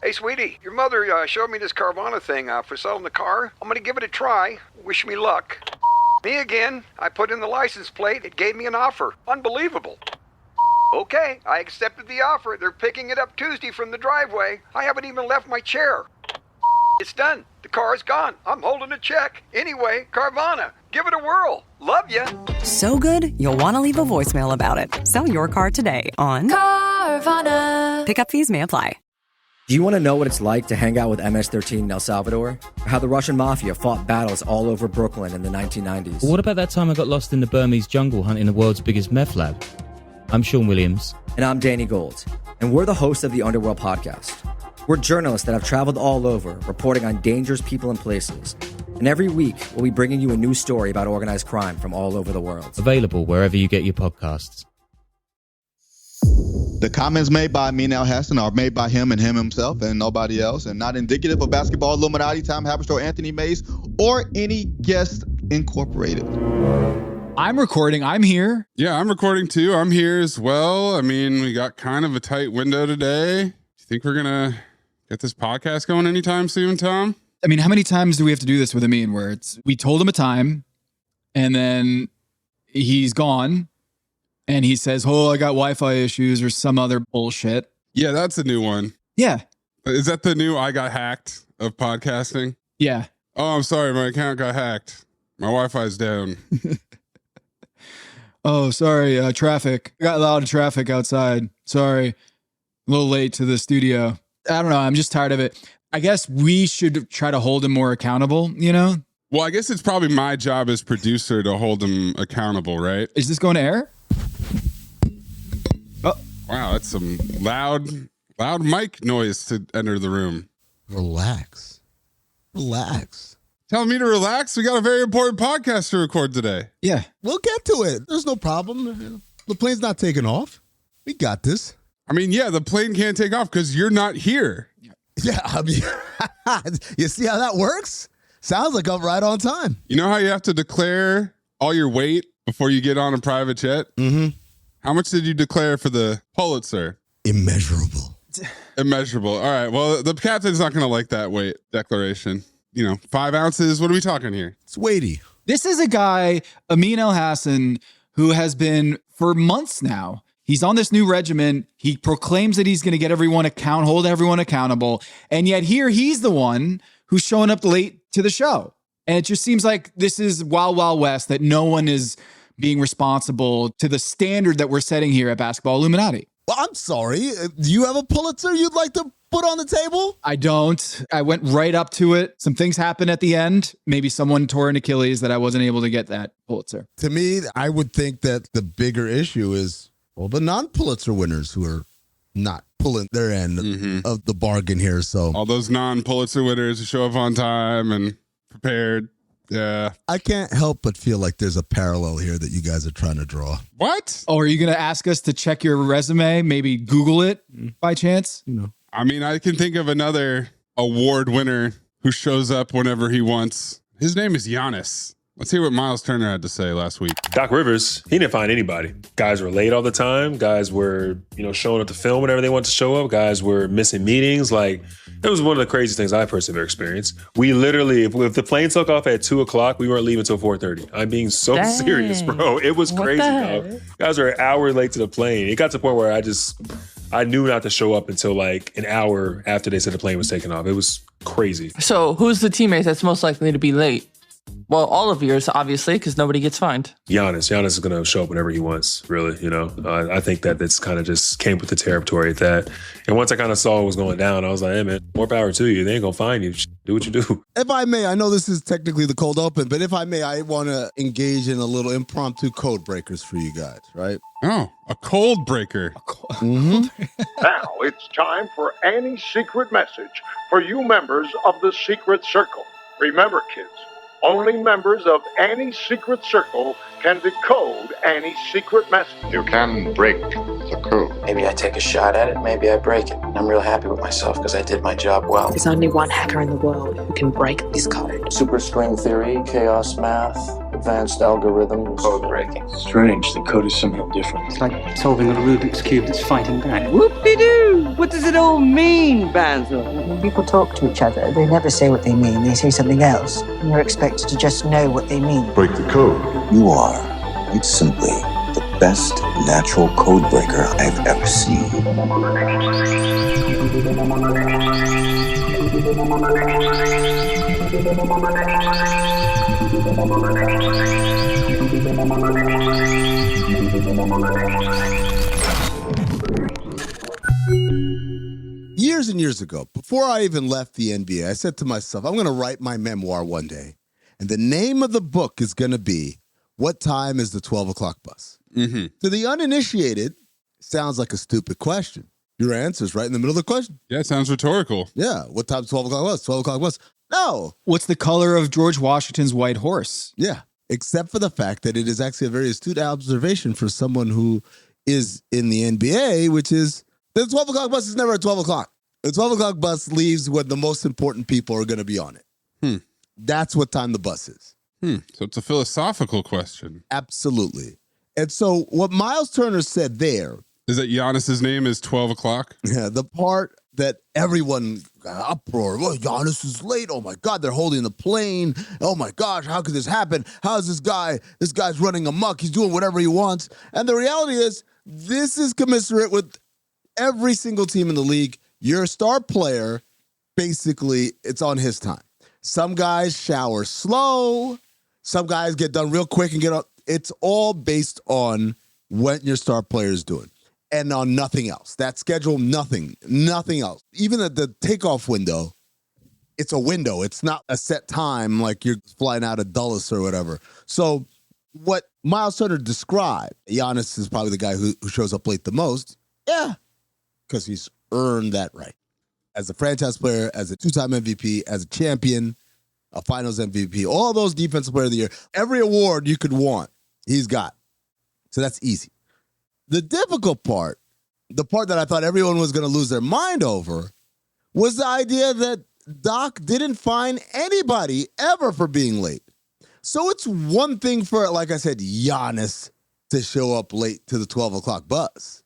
Hey, sweetie, your mother showed me this Carvana thing for selling the car. I'm gonna give it a try. Wish me luck. Me again. I put in the license plate. It gave me an offer. Unbelievable. Okay, I accepted the offer. They're picking it up Tuesday from the driveway. I haven't even left my chair. It's done. The car is gone. I'm holding a check. Anyway, Carvana, give it a whirl. Love ya. So good, you'll want to leave a voicemail about it. Sell your car today on Carvana. Pickup fees may apply. Do you want to know what it's like to hang out with MS-13 in El Salvador? Or how the Russian mafia fought battles all over Brooklyn in the 1990s? What about that time I got lost in the Burmese jungle hunting the world's biggest meth lab? I'm Sean Williams. And I'm Danny Gold. And we're the hosts of the Underworld Podcast. We're journalists that have traveled all over, reporting on dangerous people and places. And every week, we'll be bringing you a new story about organized crime from all over the world. Available wherever you get your podcasts. The comments made by Amin Elhassan are made by him and him himself and nobody else, and not indicative of Basketball Illuminati, Tom Haberstroh, Anthony Mays, or any guest incorporated. I'm recording. I'm here. Yeah, I'm recording too. I'm here as well. I mean, we got kind of a tight window today. Do you think we're going to get this podcast going anytime soon, Tom? I mean, how many times do we have to do this with Amin where we told him a time and then he's gone and he says, oh, I got Wi-Fi issues or some other bullshit. Yeah, that's a new one. Yeah. Is that the new I got hacked of podcasting? Yeah. Oh, I'm sorry. My account got hacked. My Wi-Fi's down. Oh, sorry. Traffic. I got a lot of traffic outside. Sorry. A little late to the studio. I don't know. I'm just tired of it. I guess we should try to hold him more accountable, you know? Well, I guess it's probably my job as producer to hold him accountable, right? Is this going to air? Oh, wow. That's some loud mic noise to enter the room. Relax. Telling me to relax? We got a very important podcast to record today. Yeah. We'll get to it. There's no problem. The plane's not taking off. We got this. I mean, yeah, the plane can't take off because you're not here. Yeah, I mean, you see how that works? Sounds like I'm right on time. You know how you have to declare all your weight before you get on a private jet? Mm-hmm. How much did you declare for the Pulitzer? Immeasurable. All right, well, the captain's not going to like that weight declaration. 5 ounces. What are we talking here? It's weighty. This is a guy, Amin Elhassan, who has been for months now. He's on this new regimen. He proclaims that he's going to get hold everyone accountable. And yet here he's the one who's showing up late to the show. And it just seems like this is Wild Wild West, that no one is being responsible to the standard that we're setting here at Basketball Illuminati. Well, I'm sorry. Do you have a Pulitzer you'd like to put on the table? I don't. I went right up to it. Some things happened at the end. Maybe someone tore an Achilles that I wasn't able to get that Pulitzer. To me, I would think that the bigger issue is, well, the non-Pulitzer winners who are not pulling their end of the bargain here. So all those non-Pulitzer winners who show up on time and prepared. Yeah. I can't help but feel like there's a parallel here that you guys are trying to draw. What? Oh, are you going to ask us to check your resume? Maybe Google it by chance? I mean, I can think of another award winner who shows up whenever he wants. His name is Giannis. Let's hear what Miles Turner had to say last week. Doc Rivers, he didn't find anybody. Guys were late all the time. Guys were, showing up to film whenever they wanted to show up. Guys were missing meetings. Like, it was one of the craziest things I personally ever experienced. We literally, if the plane took off at 2:00, we weren't leaving until 4:30. I'm being so serious, bro. It was crazy, dog. Guys were an hour late to the plane. It got to the point where I knew not to show up until like an hour after they said the plane was taking off. It was crazy. So who's the teammate that's most likely to be late? Well, all of yours, obviously, because nobody gets fined. Giannis is going to show up whenever he wants, really, I think that it's kind of just came with the territory at that. And once I kind of saw what was going down, I was like, hey, man, more power to you. They ain't going to find you. Do what you do. If I may, I know this is technically the cold open, but if I may, I want to engage in a little impromptu code breakers for you guys, right? Oh, a cold breaker. Now it's time for Annie's secret message for you members of the Secret Circle. Remember, kids, only members of Annie's Secret Circle can decode Annie's secret message. You can break the code. Maybe I take a shot at it, maybe I break it. I'm real happy with myself because I did my job well. There's only one hacker in the world who can break this code. Super string theory, chaos math, advanced algorithms. Code breaking. Strange, the code is somehow different. It's like solving a Rubik's Cube that's fighting back. Whoop-de-doo! What does it all mean, Basil? When people talk to each other, they never say what they mean. They say something else. And you're expected to just know what they mean. Break the code. You are, quite simply, the best natural code breaker I've ever seen. Years and years ago, before I even left the NBA, I said to myself, I'm going to write my memoir one day. And the name of the book is going to be, What Time is the 12 O'Clock Bus? Mm-hmm. To the uninitiated, sounds like a stupid question. Your answer's right in the middle of the question. Yeah, it sounds rhetorical. Yeah, what time's 12 o'clock bus? 12 o'clock bus. No. What's the color of George Washington's white horse? Yeah, except for the fact that it is actually a very astute observation for someone who is in the NBA, which is the 12 o'clock bus is never at 12 o'clock. The 12 o'clock bus leaves when the most important people are going to be on it. That's what time the bus is. So it's a philosophical question. Absolutely. And so what Miles Turner said there is that Giannis's name is 12 o'clock. Yeah, the part that everyone got uproar. Well, Giannis is late. Oh my God, they're holding the plane. Oh my gosh, how could this happen? How is this guy? This guy's running amok. He's doing whatever he wants. And the reality is, this is commensurate with every single team in the league. You're a star player. Basically, it's on his time. Some guys shower slow. Some guys get done real quick and get up. It's all based on what your star player is doing. And on nothing else. That schedule, nothing else. Even at the takeoff window, it's a window. It's not a set time like you're flying out of Dulles or whatever. So what Miles Turner described, Giannis is probably the guy who shows up late the most. Yeah, because he's earned that right. As a franchise player, as a two-time MVP, as a champion, a finals MVP, all those defensive player of the year, every award you could want, he's got. So that's easy. The difficult part, the part that I thought everyone was going to lose their mind over, was the idea that Doc didn't fine anybody ever for being late. So it's one thing for, like I said, Giannis to show up late to the 12 o'clock bus.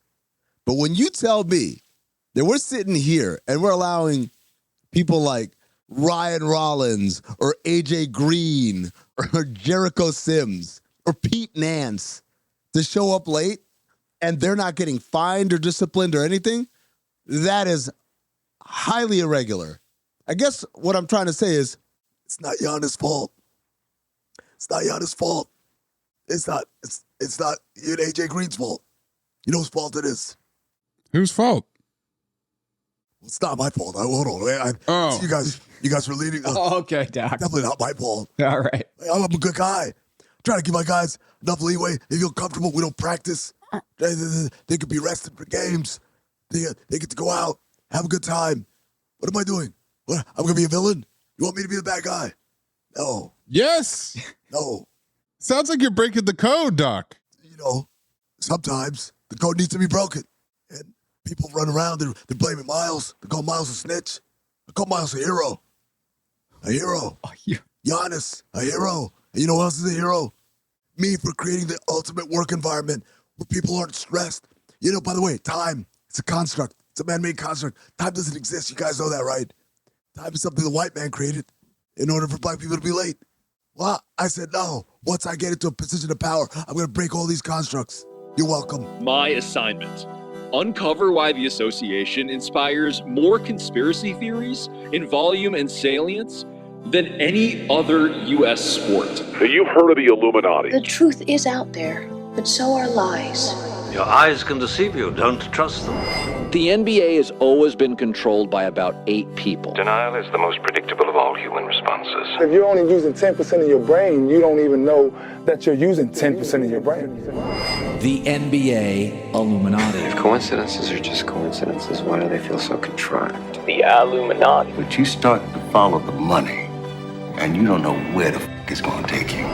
But when you tell me that we're sitting here and we're allowing people like Ryan Rollins or AJ Green or Jericho Sims or Pete Nance to show up late, and they're not getting fined or disciplined or anything, that is highly irregular. I guess what I'm trying to say is, it's not Giannis' fault. It's not Giannis' fault. It's not you and AJ Green's fault. You know whose fault it is? Whose fault? It's not my fault. Hold on. You guys were leading. Okay, Doc. Definitely not my fault. All right. I'm a good guy. I'm trying to give my guys enough leeway. They feel comfortable. We don't practice. They could be rested for games. They get to go out, have a good time. What am I doing? What? I'm going to be a villain? You want me to be the bad guy? No. Yes. No. Sounds like you're breaking the code, Doc. You know, sometimes the code needs to be broken. And people run around, they're blaming Miles. They call Miles a snitch. I call Miles a hero. A hero. Giannis, a hero. And you know who else is a hero? Me, for creating the ultimate work environment where people aren't stressed. You know, by the way, time, it's a construct. It's a man-made construct. Time doesn't exist. You guys know that, right? Time is something the white man created in order for black people to be late. Well, I said no. Once I get into a position of power, I'm going to break all these constructs. You're welcome. My assignment: uncover why the association inspires more conspiracy theories in volume and salience than any other U.S. sport. You've heard of the Illuminati. The truth is out there, but so are lies. Your eyes can deceive you. Don't trust them. The NBA has always been controlled by about 8 people. Denial is the most predictable of all human responses. If you're only using 10% of your brain, you don't even know that you're using 10% of your brain. The NBA Illuminati. If coincidences are just coincidences, why do they feel so contrived? The Illuminati. But you start to follow the money, and you don't know where the f*** it's going to take you.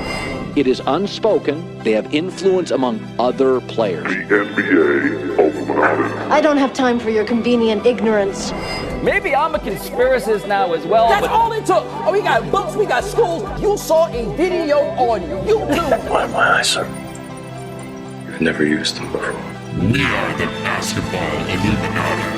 It is unspoken. They have influence among other players. The NBA Illuminati. I don't have time for your convenient ignorance. Maybe I'm a conspiracist now as well. That's all it took. Oh, we got books, we got schools. You saw a video on YouTube. My eyes, sir. You've never used them before. We are the Basketball Illuminati.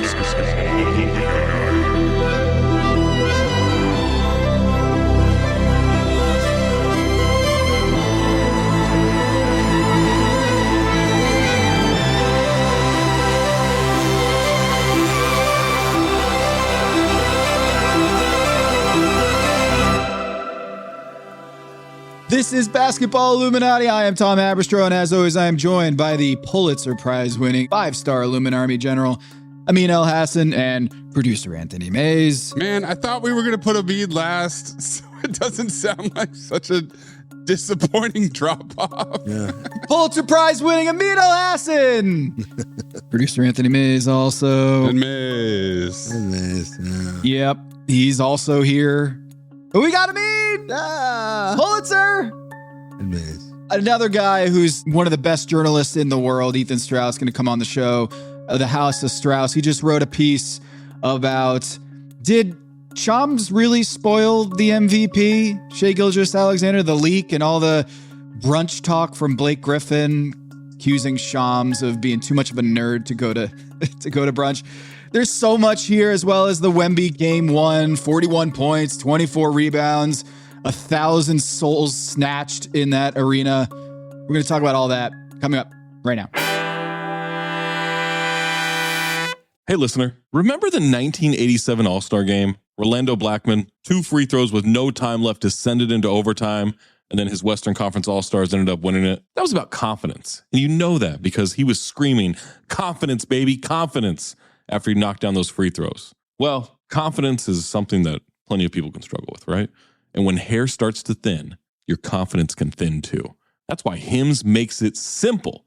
This is Basketball Illuminati. I am Tom Haberstroh, and as always, I am joined by the Pulitzer Prize-winning 5-star Illuminati General, Amin Elhassan, and producer Anthony Mays. Man, I thought we were going to put Amin last, so it doesn't sound like such a disappointing drop-off. Yeah. Pulitzer Prize-winning Amin Elhassan! Producer Anthony Mays also. And Mays. Yep, he's also here. But we got Amin! Pulitzer! Another guy who's one of the best journalists in the world, Ethan Strauss, going to come on the show, The House of Strauss. He just wrote a piece about, did Shams really spoil the MVP? Shai Gilgeous-Alexander, the leak, and all the brunch talk from Blake Griffin accusing Shams of being too much of a nerd to go to brunch. There's so much here, as well as the Wemby Game 1, 41 points, 24 rebounds, 1,000 souls snatched in that arena. We're going to talk about all that coming up right now. Hey, listener, remember the 1987 All-Star Game? Orlando Blackman, 2 free throws with no time left to send it into overtime, and then his Western Conference All-Stars ended up winning it. That was about confidence. And you know that because he was screaming, "Confidence, baby, confidence," after he knocked down those free throws. Well, confidence is something that plenty of people can struggle with, right? And when hair starts to thin, your confidence can thin too. That's why Hims makes it simple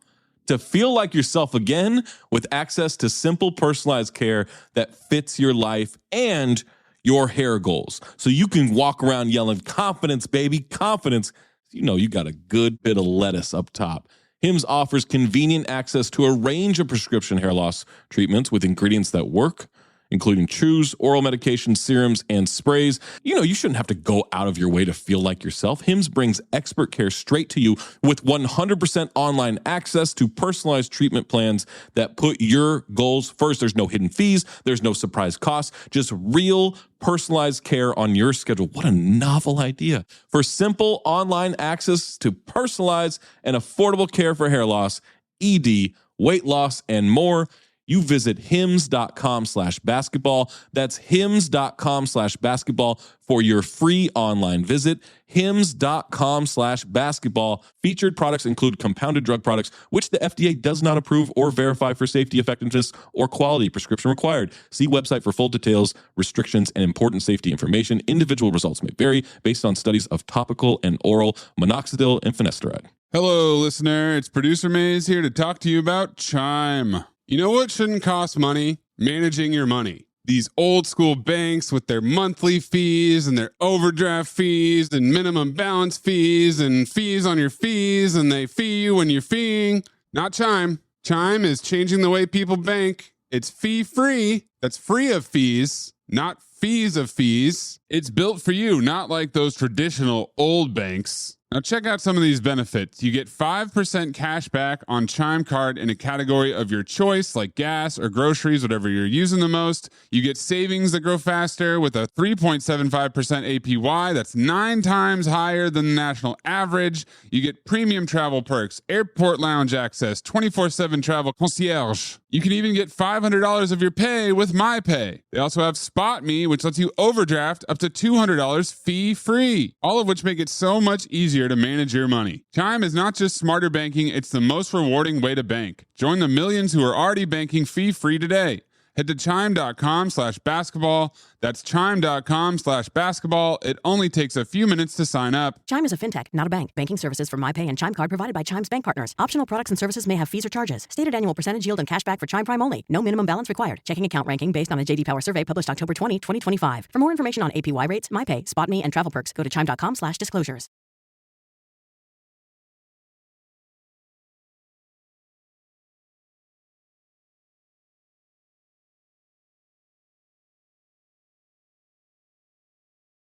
to feel like yourself again with access to simple personalized care that fits your life and your hair goals. So you can walk around yelling, "Confidence, baby, confidence." You know you got a good bit of lettuce up top. Hims offers convenient access to a range of prescription hair loss treatments with ingredients that work, including chews, oral medications, serums, and sprays. You know, you shouldn't have to go out of your way to feel like yourself. Hims brings expert care straight to you with 100% online access to personalized treatment plans that put your goals first. There's no hidden fees. There's no surprise costs. Just real personalized care on your schedule. What a novel idea. For simple online access to personalized and affordable care for hair loss, ED, weight loss, and more, you visit hims.com/basketball. That's hims.com/basketball for your free online visit. hims.com/basketball. Featured products include compounded drug products, which the FDA does not approve or verify for safety, effectiveness, or quality. Prescription required. See website for full details, restrictions, and important safety information. Individual results may vary based on studies of topical and oral minoxidil and finasteride. Hello, listener. It's producer Mays here to talk to you about Chime. You know what shouldn't cost money? Managing your money. These old school banks with their monthly fees and their overdraft fees and minimum balance fees and fees on your fees, and they fee you when you're feeing. Not Chime. Chime is changing the way people bank. It's fee free. That's free of fees, not fees of fees. It's built for you, not like those traditional old banks. Now check out some of these benefits. You get 5% cash back on Chime Card in a category of your choice, like gas or groceries, whatever you're using the most. You get savings that grow faster with a 3.75% APY. That's 9 times higher than the national average. You get premium travel perks, airport lounge access, 24/7 travel concierge. You can even get $500 of your pay with MyPay. They also have Spot Me, which lets you overdraft up to $200 fee-free, all of which make it so much easier to manage your money. Chime is not just smarter banking, it's the most rewarding way to bank. Join the millions who are already banking fee-free today. Head to chime.com/basketball. That's chime.com/basketball. It only takes a few minutes to sign up. Chime is a fintech, not a bank. Banking services from MyPay and Chime Card provided by Chime's bank partners. Optional products and services may have fees or charges. Stated annual percentage yield and cashback for Chime Prime only. No minimum balance required. Checking account ranking based on a JD Power survey published October 20, 2025. For more information on APY rates, MyPay, Spot Me, and travel perks, go to chime.com/disclosures.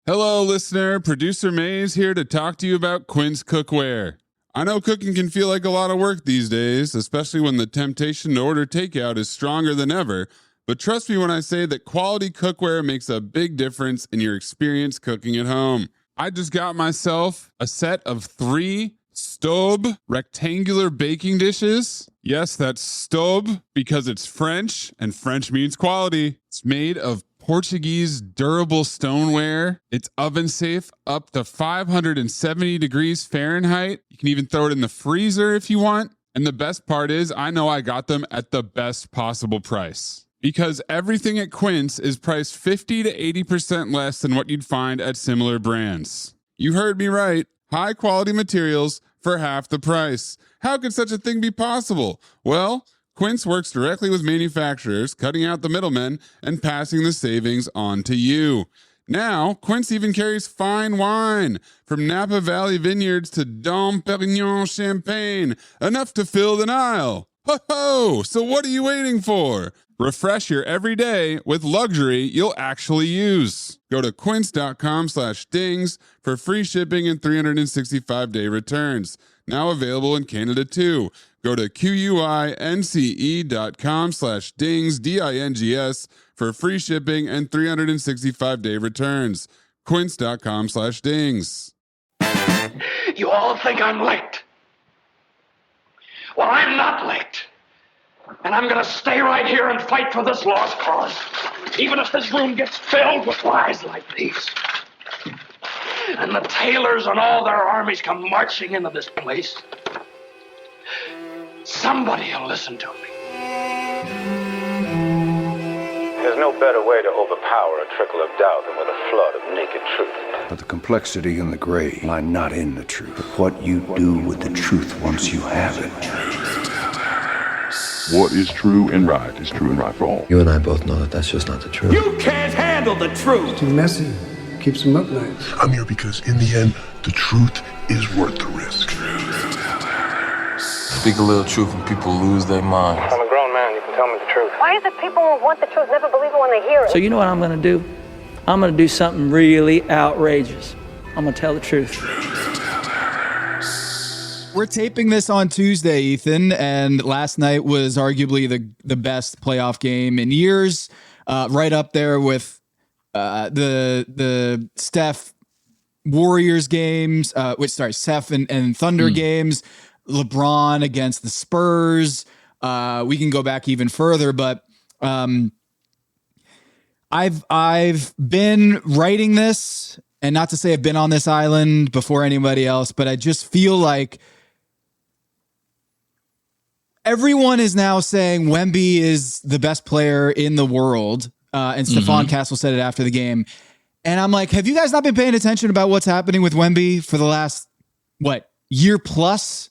Hello, listener. Producer Mays here to talk to you about Quince Cookware. I know cooking can feel like a lot of work these days, especially when the temptation to order takeout is stronger than ever. But trust me when I say that quality cookware makes a big difference in your experience cooking at home. I just got myself a set of 3 Staub rectangular baking dishes. Yes, that's Staub because it's French, and French means quality. It's made of Portuguese durable stoneware. It's oven safe up to 570 degrees Fahrenheit. You can even throw it in the freezer if you want. And the best part is, I know I got them at the best possible price. Because everything at Quince is priced 50 to 80% less than what you'd find at similar brands. You heard me right. High quality materials for half the price. How could such a thing be possible? Well, Quince works directly with manufacturers, cutting out the middlemen and passing the savings on to you. Now, Quince even carries fine wine, from Napa Valley Vineyards to Dom Perignon Champagne, enough to fill the Nile. Ho ho! So what are you waiting for? Refresh your everyday with luxury you'll actually use. Go to quince.com/dings for free shipping and 365-day returns. Now available in Canada too. Go to QUINCE.com/dings, DINGS, for free shipping and 365-day returns. Quince.com/dings. You all think I'm late. Well, I'm not late. And I'm going to stay right here and fight for this lost cause, even if this room gets filled with lies like these. And the Taylors and all their armies come marching into this place. Somebody will listen to me. There's no better way to overpower a trickle of doubt than with a flood of naked truth. But the complexity and the gray lie not in the truth, but what you do with the truth once you have it. What is true and right is true and right for all. You and I both know that that's just not the truth. You can't handle the truth. Too messy. Keeps them up nights. I'm here because in the end, the truth is worth the risk. Speak a little truth and people lose their minds. I'm a grown man. You can tell me the truth. Why is it people who want the truth never believe it when they hear it? So you know what I'm going to do? I'm going to do something really outrageous. I'm going to tell the truth. We're taping this on Tuesday, Ethan, and last night was arguably the best playoff game in years, right up there with the Steph Warriors games, Steph and Thunder games, LeBron against the Spurs. We can go back even further, but I've been writing this, and not to say I've been on this island before anybody else, but I just feel like everyone is now saying Wemby is the best player in the world. And Stephon Castle said it after the game. And I'm like, have you guys not been paying attention about what's happening with Wemby for the last, year plus?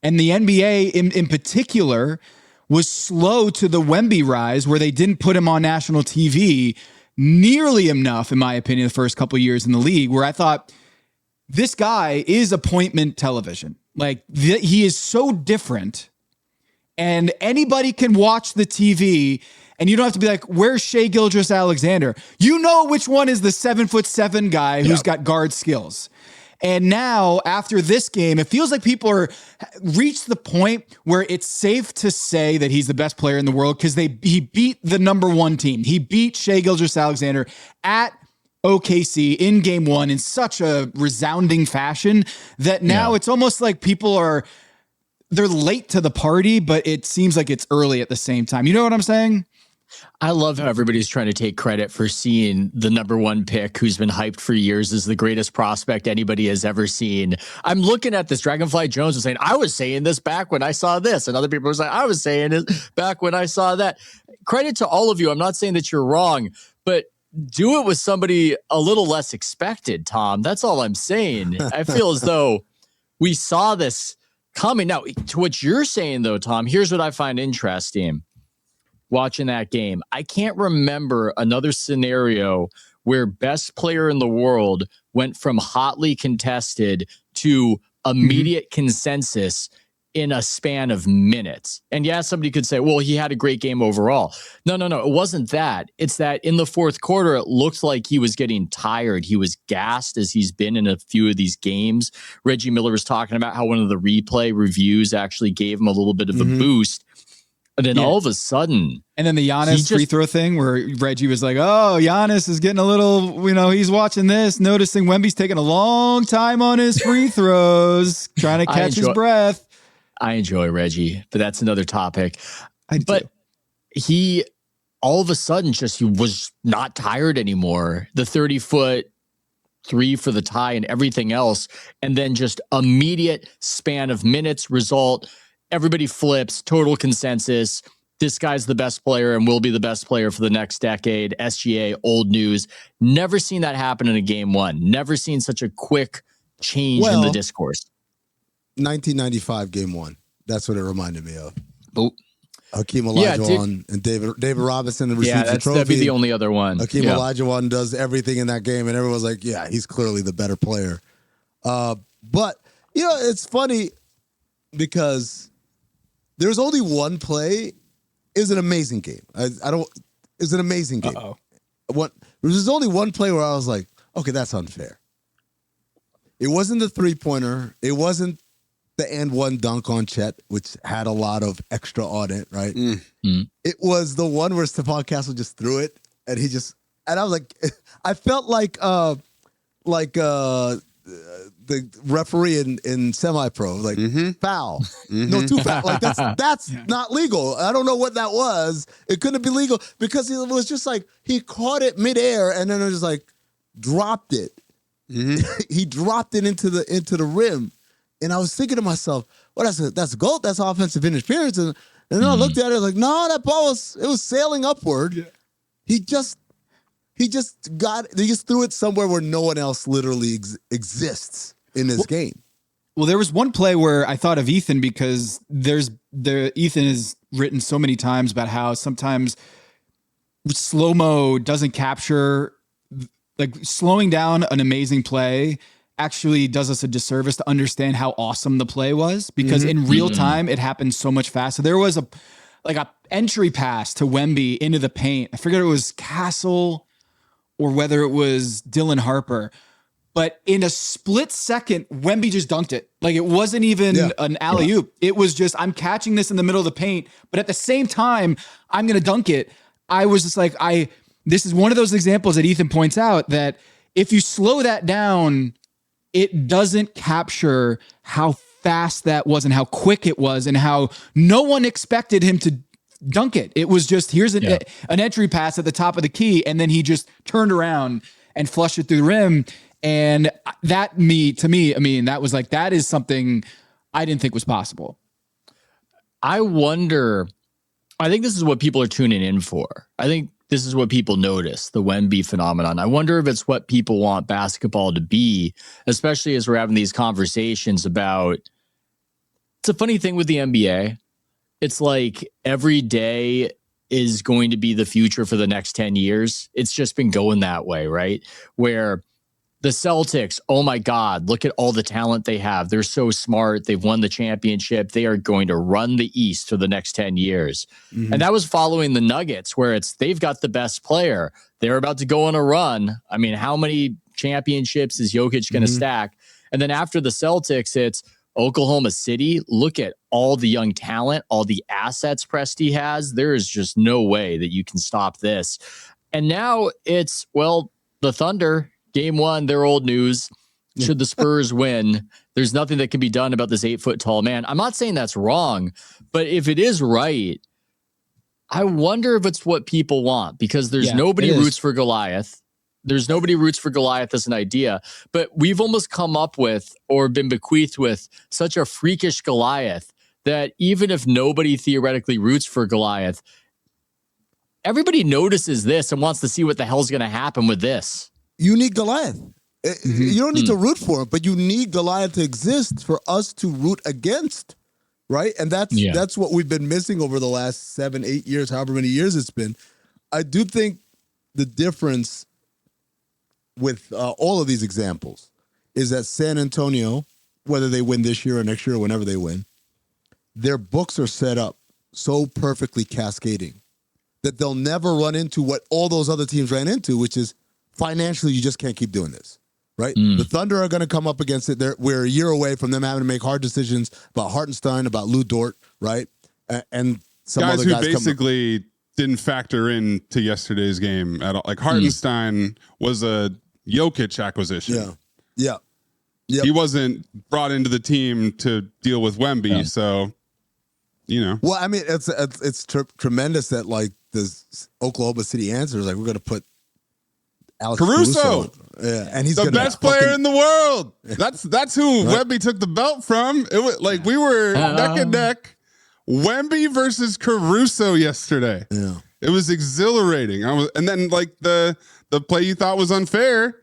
And the NBA in particular was slow to the Wemby rise, where they didn't put him on national TV nearly enough, in my opinion, the first couple of years in the league, where I thought this guy is appointment television. He is so different. And anybody can watch the TV, and you don't have to be like, where's Shai Gilgeous-Alexander? You know which one is the 7'7" guy who's got guard skills. And now, after this game, it feels like people are reached the point where it's safe to say that he's the best player in the world because he beat the number one team. He beat Shai Gilgeous-Alexander at OKC in game one in such a resounding fashion that now it's almost like they're late to the party, but it seems like it's early at the same time. You know what I'm saying? I love how everybody's trying to take credit for seeing the number one pick who's been hyped for years as the greatest prospect anybody has ever seen. I'm looking at this Dragonfly Jones and saying, I was saying this back when I saw this. And other people are saying, I was saying it back when I saw that. Credit to all of you. I'm not saying that you're wrong, but do it with somebody a little less expected, Tom. That's all I'm saying. I feel as though we saw this coming. Now, to what you're saying, though, Tom, here's what I find interesting watching that game. I can't remember another scenario where best player in the world went from hotly contested to immediate consensus in a span of minutes. And yeah, somebody could say, well, he had a great game overall. No. It wasn't that. It's that in the fourth quarter, it looked like he was getting tired. He was gassed as he's been in a few of these games. Reggie Miller was talking about how one of the replay reviews actually gave him a little bit of a boost. And then all of a sudden. And then the Giannis free throw thing where Reggie was like, oh, Giannis is getting a little, he's watching this, noticing Wemby's taking a long time on his free throws, trying to catch his breath. I enjoy Reggie, but that's another topic. But he all of a sudden he was not tired anymore. The 30-foot three for the tie and everything else. And then just immediate span of minutes result. Everybody flips, total consensus. This guy's the best player and will be the best player for the next decade. SGA, old news. Never seen that happen in a game one. Never seen such a quick change in the discourse. 1995 game one. That's what it reminded me of. Oh. Hakeem Olajuwon and David Robinson receives the trophy. That'd be the only other one. Hakeem Olajuwon does everything in that game, and everyone's like, yeah, he's clearly the better player. But, it's funny because there's only one play. It was an amazing game. It's an amazing game. There's only one play where I was like, okay, that's unfair. It wasn't the three-pointer. It wasn't the and one dunk on Chet, which had a lot of extra on it, right? It was the one where Stephon Castle just threw it, and I was like, I felt like the referee in semi-pro, like foul, no two foul, like that's not legal. I don't know what that was. It couldn't be legal because it was just like he caught it midair and then it was like dropped it. He dropped it into the rim, and I was thinking to myself, "Well, that's a goal. That's offensive interference." And then I looked at it like, "No, that ball was sailing upward." Yeah. He just threw it somewhere where no one else literally exists in this game. Well, there was one play where I thought of Ethan because Ethan is written so many times about how sometimes slow-mo doesn't capture, like slowing down an amazing play actually does us a disservice to understand how awesome the play was because in real time it happened so much faster. There was a entry pass to Wemby into the paint. I forget if it was Castle or whether it was Dylan Harper. But in a split second, Wemby just dunked it. Like it wasn't even an alley-oop. It was just, I'm catching this in the middle of the paint, but at the same time, I'm going to dunk it. I was just like, this is one of those examples that Ethan points out that if you slow that down, it doesn't capture how fast that was and how quick it was and how no one expected him to dunk it. It was just, here's an entry pass at the top of the key, and then he just turned around and flushed it through the rim. And that to me, I mean, that was like, that is something I didn't think was possible. I think this is what people are tuning in for. I think this is what people notice, the Wemby phenomenon. I wonder if it's what people want basketball to be, especially as we're having these conversations about, it's a funny thing with the NBA. It's like every day is going to be the future for the next 10 years. It's just been going that way, right? Where the Celtics, oh my God, look at all the talent they have. They're so smart. They've won the championship. They are going to run the East for the next 10 years. And that was following the Nuggets, where they've got the best player. They're about to go on a run. I mean, how many championships is Jokic going to stack? And then after the Celtics, it's Oklahoma City. Look at all the young talent, all the assets Presti has. There is just no way that you can stop this. And now it's, the Thunder. Game one, they're old news. Should the Spurs win, there's nothing that can be done about this 8-foot tall man. I'm not saying that's wrong, but if it is right, I wonder if it's what people want, because there's nobody roots for Goliath. There's nobody roots for Goliath as an idea, but we've almost come up with or been bequeathed with such a freakish Goliath that even if nobody theoretically roots for Goliath, everybody notices this and wants to see what the hell's going to happen with this. You need Goliath. You don't need to root for him, but you need Goliath to exist for us to root against, right? And that's what we've been missing over the last 7-8 years, however many years it's been. I do think the difference with all of these examples is that San Antonio, whether they win this year or next year or whenever they win, their books are set up so perfectly cascading that they'll never run into what all those other teams ran into, which is financially you just can't keep doing this, right? The Thunder are going to come up against it. We're a year away from them having to make hard decisions about Hartenstein, about Lou Dort, right? And some guys other who guys basically didn't factor into yesterday's game at all. Like Hartenstein was a Jokic acquisition. Yeah. He wasn't brought into the team to deal with Wemby, so you know. Well, I mean, it's tremendous that like this Oklahoma City answer is like we're going to put Alex Caruso. Yeah, and he's the best player in the world. That's who Wemby took the belt from. It was like we were neck and neck. Wemby versus Caruso yesterday. Yeah, it was exhilarating. And then like the play you thought was unfair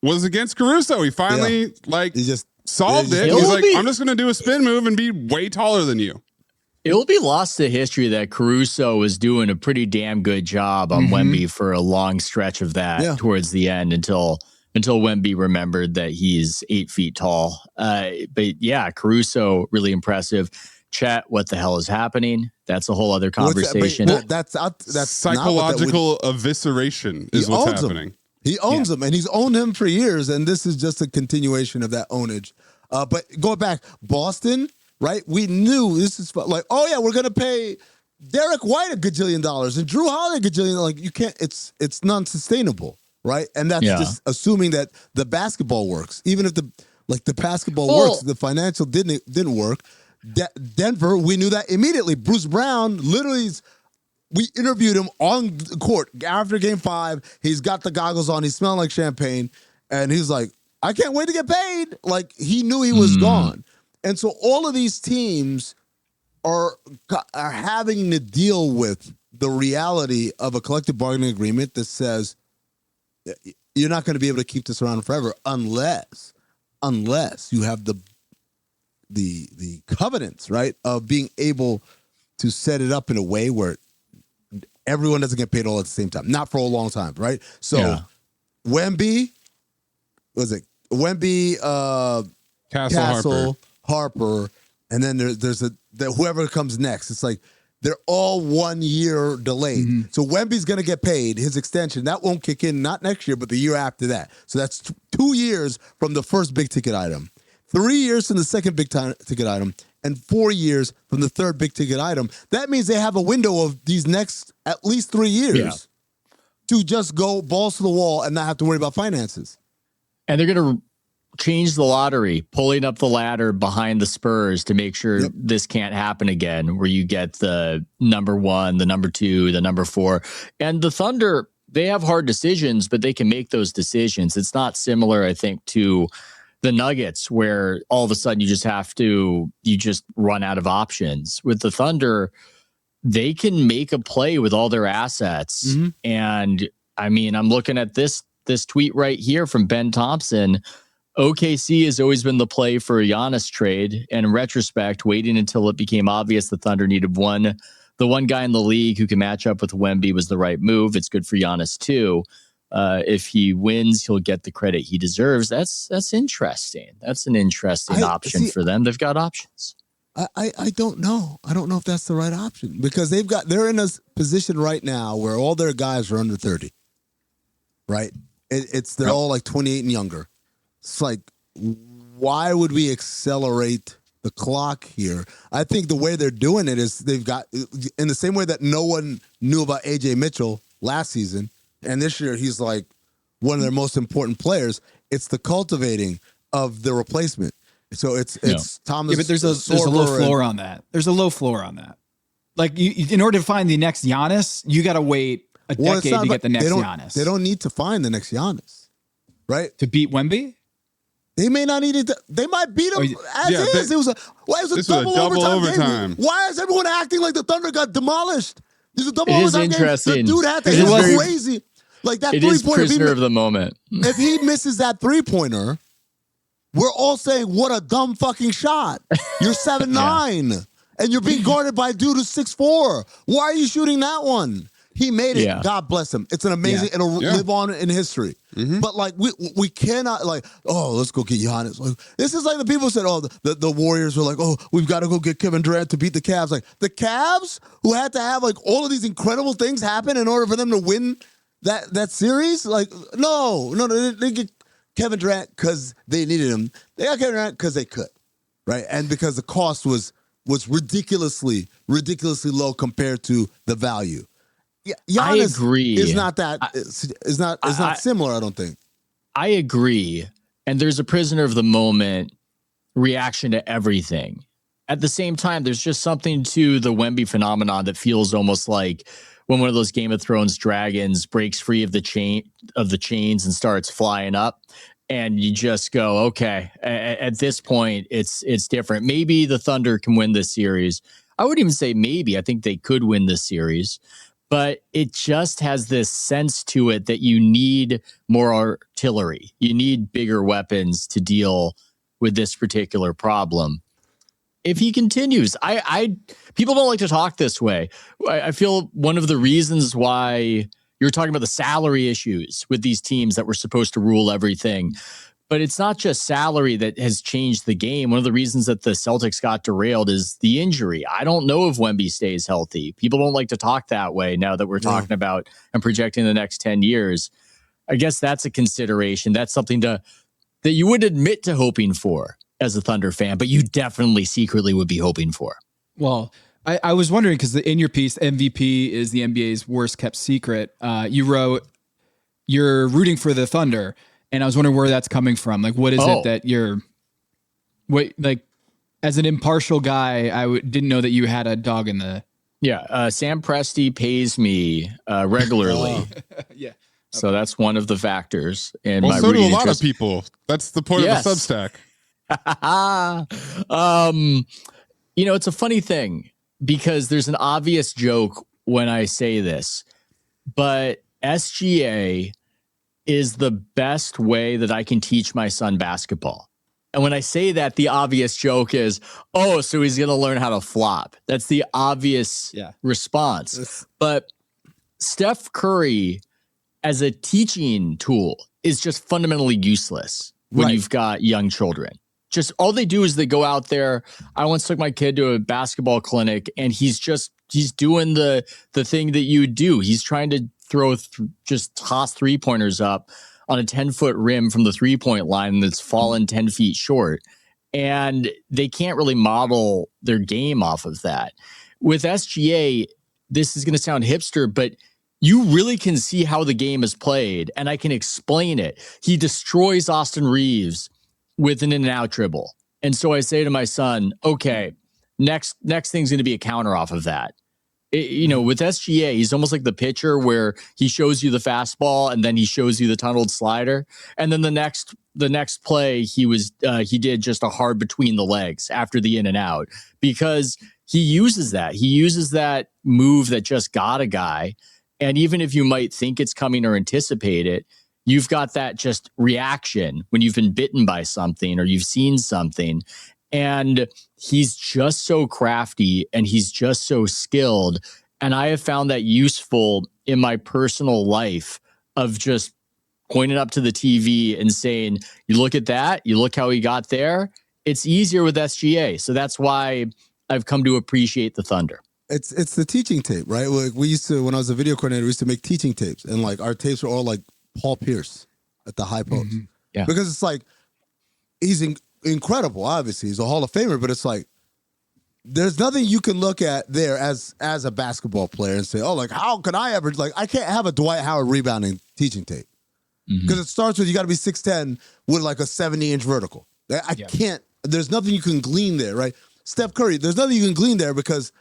was against Caruso. He finally he just solved it. He's like, I'm just going to do a spin move and be way taller than you. It will be lost to history that Caruso was doing a pretty damn good job on Wemby for a long stretch of that towards the end until Wemby remembered that he's 8 feet tall. But yeah, Caruso, really impressive. Chat, what the hell is happening? That's a whole other conversation. That's psychological evisceration is what's happening. He owns him, and he's owned him for years, and this is just a continuation of that ownage. But going back, Boston, right? We knew this is like, oh yeah, we're gonna pay Derek White $1 gajillion and Drew Holiday $1 gajillion. Like you can't. It's non-sustainable, right? And that's just assuming that the basketball works. Even if the basketball works, the financial didn't work. Denver, we knew that immediately. Bruce Brown literally. We interviewed him on the court after Game 5. He's got the goggles on. He's smelling like champagne. And he's like, I can't wait to get paid. Like, he knew he was gone. And so all of these teams are having to deal with the reality of a collective bargaining agreement that says you're not going to be able to keep this around forever unless you have the covenants, right, of being able to set it up in a way where everyone doesn't get paid all at the same time. Not for a long time, right? So Wemby, Castle, Harper, and then there's whoever comes next. It's like they're all 1 year delayed. So Wemby's going to get paid. His extension, that won't kick in not next year, but the year after that. So that's 2 years from the first big ticket item, 3 years from the second big ticket item, and 4 years from the third big ticket item. That means they have a window of these next at least 3 years to just go balls to the wall and not have to worry about finances. And they're going to change the lottery, pulling up the ladder behind the Spurs to make sure this can't happen again, where you get the number 1, the number 2, the number 4. And the Thunder, they have hard decisions, but they can make those decisions. It's not similar, I think, to the Nuggets, where all of a sudden you just run out of options. With the Thunder, they can make a play with all their assets. And I mean, I'm looking at this tweet right here from Ben Thompson. OKC has always been the play for a Giannis trade. And in retrospect, waiting until it became obvious the Thunder needed the one guy in the league who can match up with Wemby was the right move. It's good for Giannis too. If he wins, he'll get the credit he deserves. That's interesting. That's an interesting option for them. They've got options. I don't know. I don't know if that's the right option because they're in a position right now where all their guys are under 30. Right? They're all like 28 and younger. It's like, why would we accelerate the clock here? I think the way they're doing it is they've got, in the same way that no one knew about AJ Mitchell last season, and this year he's like one of their most important players. It's the cultivating of the replacement. So it's Thomas. Yeah, but there's a low floor on that. There's a low floor on that. Like in order to find the next Giannis, you got to wait a decade to get the next Giannis. They don't need to find the next Giannis, right? To beat Wemby. They may not need it. They might beat him is. It was a double overtime game. Why is everyone acting like the Thunder got demolished? This is a double overtime game. The dude had to hit crazy. Like that 3-pointer. It is prisoner of the moment. If he misses that 3-pointer, we're all saying, what a dumb fucking shot. You're 7'9", and you're being guarded by a dude who's 6'4". Why are you shooting that one? He made it. Yeah. God bless him. It's an amazing. It'll live on in history. Mm-hmm. But like we cannot like, oh, let's go get Giannis. Like, this is like the people said, oh, the Warriors were like, oh, we've got to go get Kevin Durant to beat the Cavs. Like the Cavs, who had to have like all of these incredible things happen in order for them to win that series. Like no, they get Kevin Durant because they needed him. They got Kevin Durant because they could, right? And because the cost was ridiculously low compared to the value. Yeah, Giannis I agree. Is not that is not similar. I don't think. I agree, and there's a prisoner of the moment reaction to everything. At the same time, there's just something to the Wemby phenomenon that feels almost like when one of those Game of Thrones dragons breaks free of the chains and starts flying up, and you just go, okay. At this point, it's different. Maybe the Thunder can win this series. I wouldn't even say maybe. I think they could win this series. But it just has this sense to it that you need more artillery. You need bigger weapons to deal with this particular problem. If he continues, people don't like to talk this way. I feel one of the reasons why you're talking about the salary issues with these teams that were supposed to rule everything. But it's not just salary that has changed the game. One of the reasons that the Celtics got derailed is the injury. I don't know if Wemby stays healthy. People don't like to talk that way now that we're talking about and projecting the next 10 years. I guess that's a consideration. That's something that you would admit to hoping for as a Thunder fan, but you definitely secretly would be hoping for. Well, I was wondering, because in your piece, MVP is the NBA's worst kept secret. You wrote, you're rooting for the Thunder. And I was wondering where that's coming from. Like, what is it that you're, like, as an impartial guy, didn't know that you had a dog in the. Yeah. Sam Presti pays me regularly. Yeah. So that's one of the factors. And well, so do a lot of people. That's the point of the Substack. It's a funny thing because there's an obvious joke when I say this, but SGA is the best way that I can teach my son basketball. And when I say that, the obvious joke is, oh, so he's going to learn how to flop. That's the obvious response. But Steph Curry as a teaching tool is just fundamentally useless when you've got young children. Just all they do is they go out there. I once took my kid to a basketball clinic and he's doing the thing that you do. He's trying to just toss 3-pointers up on a 10-foot rim from the 3-point line that's fallen 10 feet short. And they can't really model their game off of that. With SGA, this is going to sound hipster, but you really can see how the game is played, and I can explain it. He destroys Austin Reeves with an in-and-out dribble. And so I say to my son, okay, next thing's going to be a counter off of that. With SGA, he's almost like the pitcher where he shows you the fastball and then he shows you the tunneled slider. And then the next play, he did just a hard between the legs after the in and out because he uses that. He uses that move that just got a guy. And even if you might think it's coming or anticipate it, you've got that just reaction when you've been bitten by something or you've seen something. And he's just so crafty and he's just so skilled. And I have found that useful in my personal life of just pointing up to the TV and saying, you look at that, you look how he got there. It's easier with SGA. So that's why I've come to appreciate the Thunder. It's the teaching tape, right? Like we used to, when I was a video coordinator, we used to make teaching tapes. And like our tapes were all like Paul Pierce at the high post. Mm-hmm. Yeah. Because it's like, he's incredible, obviously. He's a Hall of Famer, but it's like, there's nothing you can look at there as a basketball player and say, oh, like, how could I ever, like, I can't have a Dwight Howard rebounding teaching tape. Because it starts with, you got to be 6'10" with like a 70-inch vertical. I can't, there's nothing you can glean there, right? Steph Curry, there's nothing you can glean there because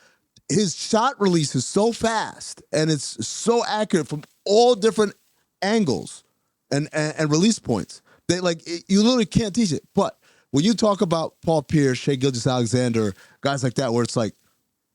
his shot release is so fast and it's so accurate from all different angles and release points. You literally can't teach it. But when you talk about Paul Pierce, Shai Gilgeous-Alexander, guys like that, where it's like,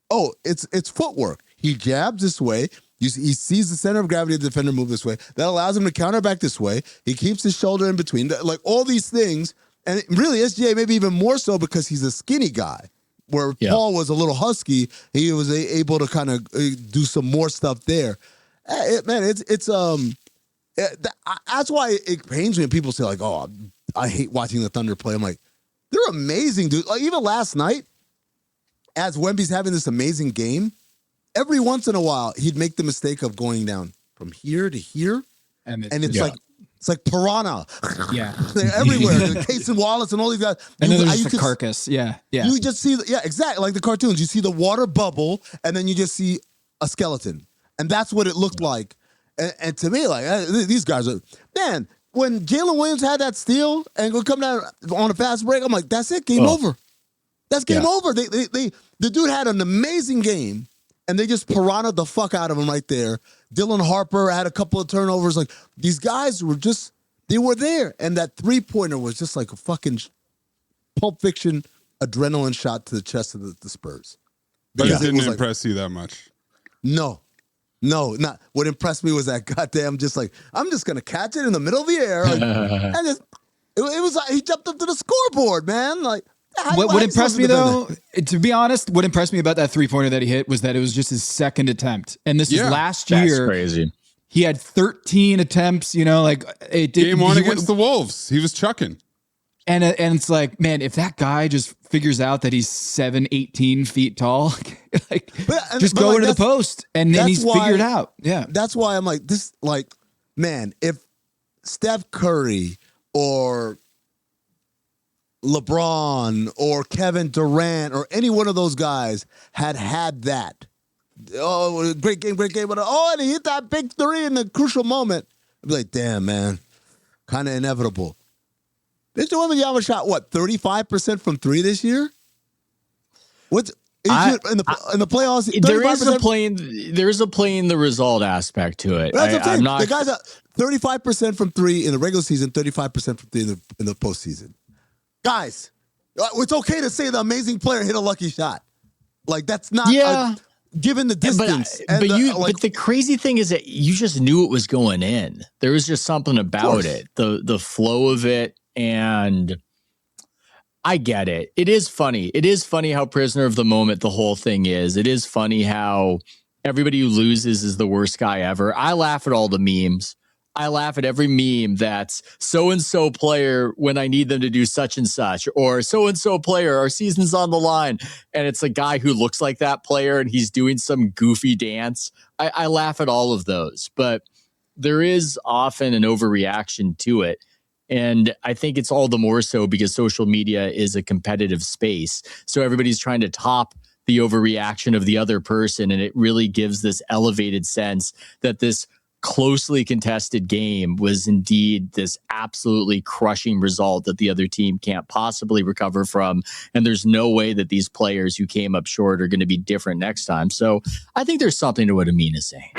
oh, it's footwork. He jabs this way. He sees the center of gravity of the defender move this way. That allows him to counter back this way. He keeps his shoulder in between. Like all these things. And really, SGA maybe even more so because he's a skinny guy. Where Paul was a little husky, he was able to kind of do some more stuff there. That's why it pains me when people say like, "Oh, I hate watching the Thunder play." I'm like, they're amazing, dude. Like even last night, as Wemby's having this amazing game, every once in a while he'd make the mistake of going down from here to here, and it's like piranha. Yeah, they're everywhere. Casey Wallace and all these guys, and then there's just a carcass. Yeah. You just see, exactly like the cartoons. You see the water bubble, and then you just see a skeleton, and that's what it looked like. And to me, like these guys are, man. When Jalen Williams had that steal and would come down on a fast break, I'm like, that's it, game over. That's game over. The dude had an amazing game, and they just piranha'd the fuck out of him right there. Dylan Harper had a couple of turnovers. Like these guys were just, they were there, and that 3-pointer was just like a fucking Pulp Fiction adrenaline shot to the chest of the Spurs. But it didn't impress you that much. No, not what impressed me was that goddamn just like I'm just gonna catch it in the middle of the air, like, and it was like he jumped up to the scoreboard, man. Like what impressed me though, to be honest, what impressed me about that 3-pointer that he hit was that it was just his second attempt, and this was last year. That's crazy. He had 13 attempts. You know, like it did. Game 1 against the Wolves, he was chucking. And it's like, man, if that guy just figures out that he's 18 feet tall, just go into the post, and then he's figured out. Yeah, that's why I'm like this. Like, man, if Steph Curry or LeBron or Kevin Durant or any one of those guys had that, great game, but and he hit that big 3 in the crucial moment, I'd be like, damn, man, kind of inevitable. Mr. Wembanyama shot 35% from 3 this year? What's in the playoffs? There is a playing the result aspect to it. That's what I'm saying. The guys are 35% from 3 in the regular season, 35% from 3 in the postseason. Guys, it's okay to say the amazing player hit a lucky shot. Like that's not given the distance. But the crazy thing is that you just knew it was going in. There was just something about it, the flow of it. And I get it. It is funny. It is funny how prisoner of the moment the whole thing is. It is funny how everybody who loses is the worst guy ever. I laugh at all the memes. I laugh at every meme that's so-and-so player when I need them to do such and such, or so-and-so player, our season's on the line. And it's a guy who looks like that player and he's doing some goofy dance. I laugh at all of those, but there is often an overreaction to it. And I think it's all the more so because social media is a competitive space. So everybody's trying to top the overreaction of the other person. And it really gives this elevated sense that this closely contested game was indeed this absolutely crushing result that the other team can't possibly recover from. And there's no way that these players who came up short are going to be different next time. So I think there's something to what Amin is saying.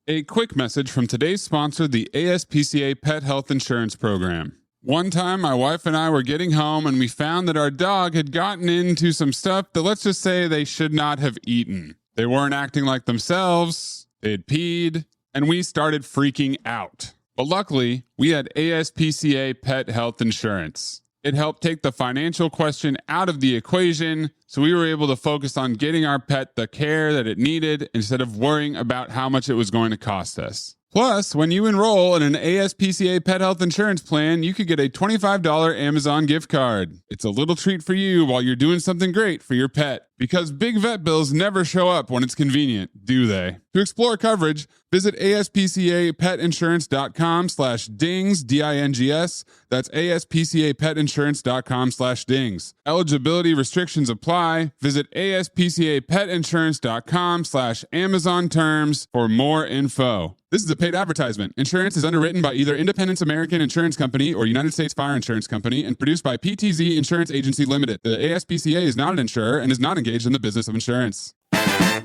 A quick message from today's sponsor, the ASPCA Pet Health Insurance Program. One time, my wife and I were getting home and we found that our dog had gotten into some stuff that, let's just say, they should not have eaten. They weren't acting like themselves, they had peed, and we started freaking out. But luckily, we had ASPCA Pet Health Insurance. It helped take the financial question out of the equation, so we were able to focus on getting our pet the care that it needed instead of worrying about how much it was going to cost us. Plus, when you enroll in an ASPCA pet health insurance plan, you could get a $25 Amazon gift card. It's a little treat for you while you're doing something great for your pet. Because big vet bills never show up when it's convenient, do they? To explore coverage, visit aspcapetinsurance.com/dings, D-I-N-G-S. That's aspcapetinsurance.com/dings. Eligibility restrictions apply. Visit aspcapetinsurance.com/Amazon terms for more info. This is a paid advertisement. Insurance is underwritten by either Independence American Insurance Company or United States Fire Insurance Company and produced by PTZ Insurance Agency Limited. The ASPCA is not an insurer and is not engaged in the business of insurance.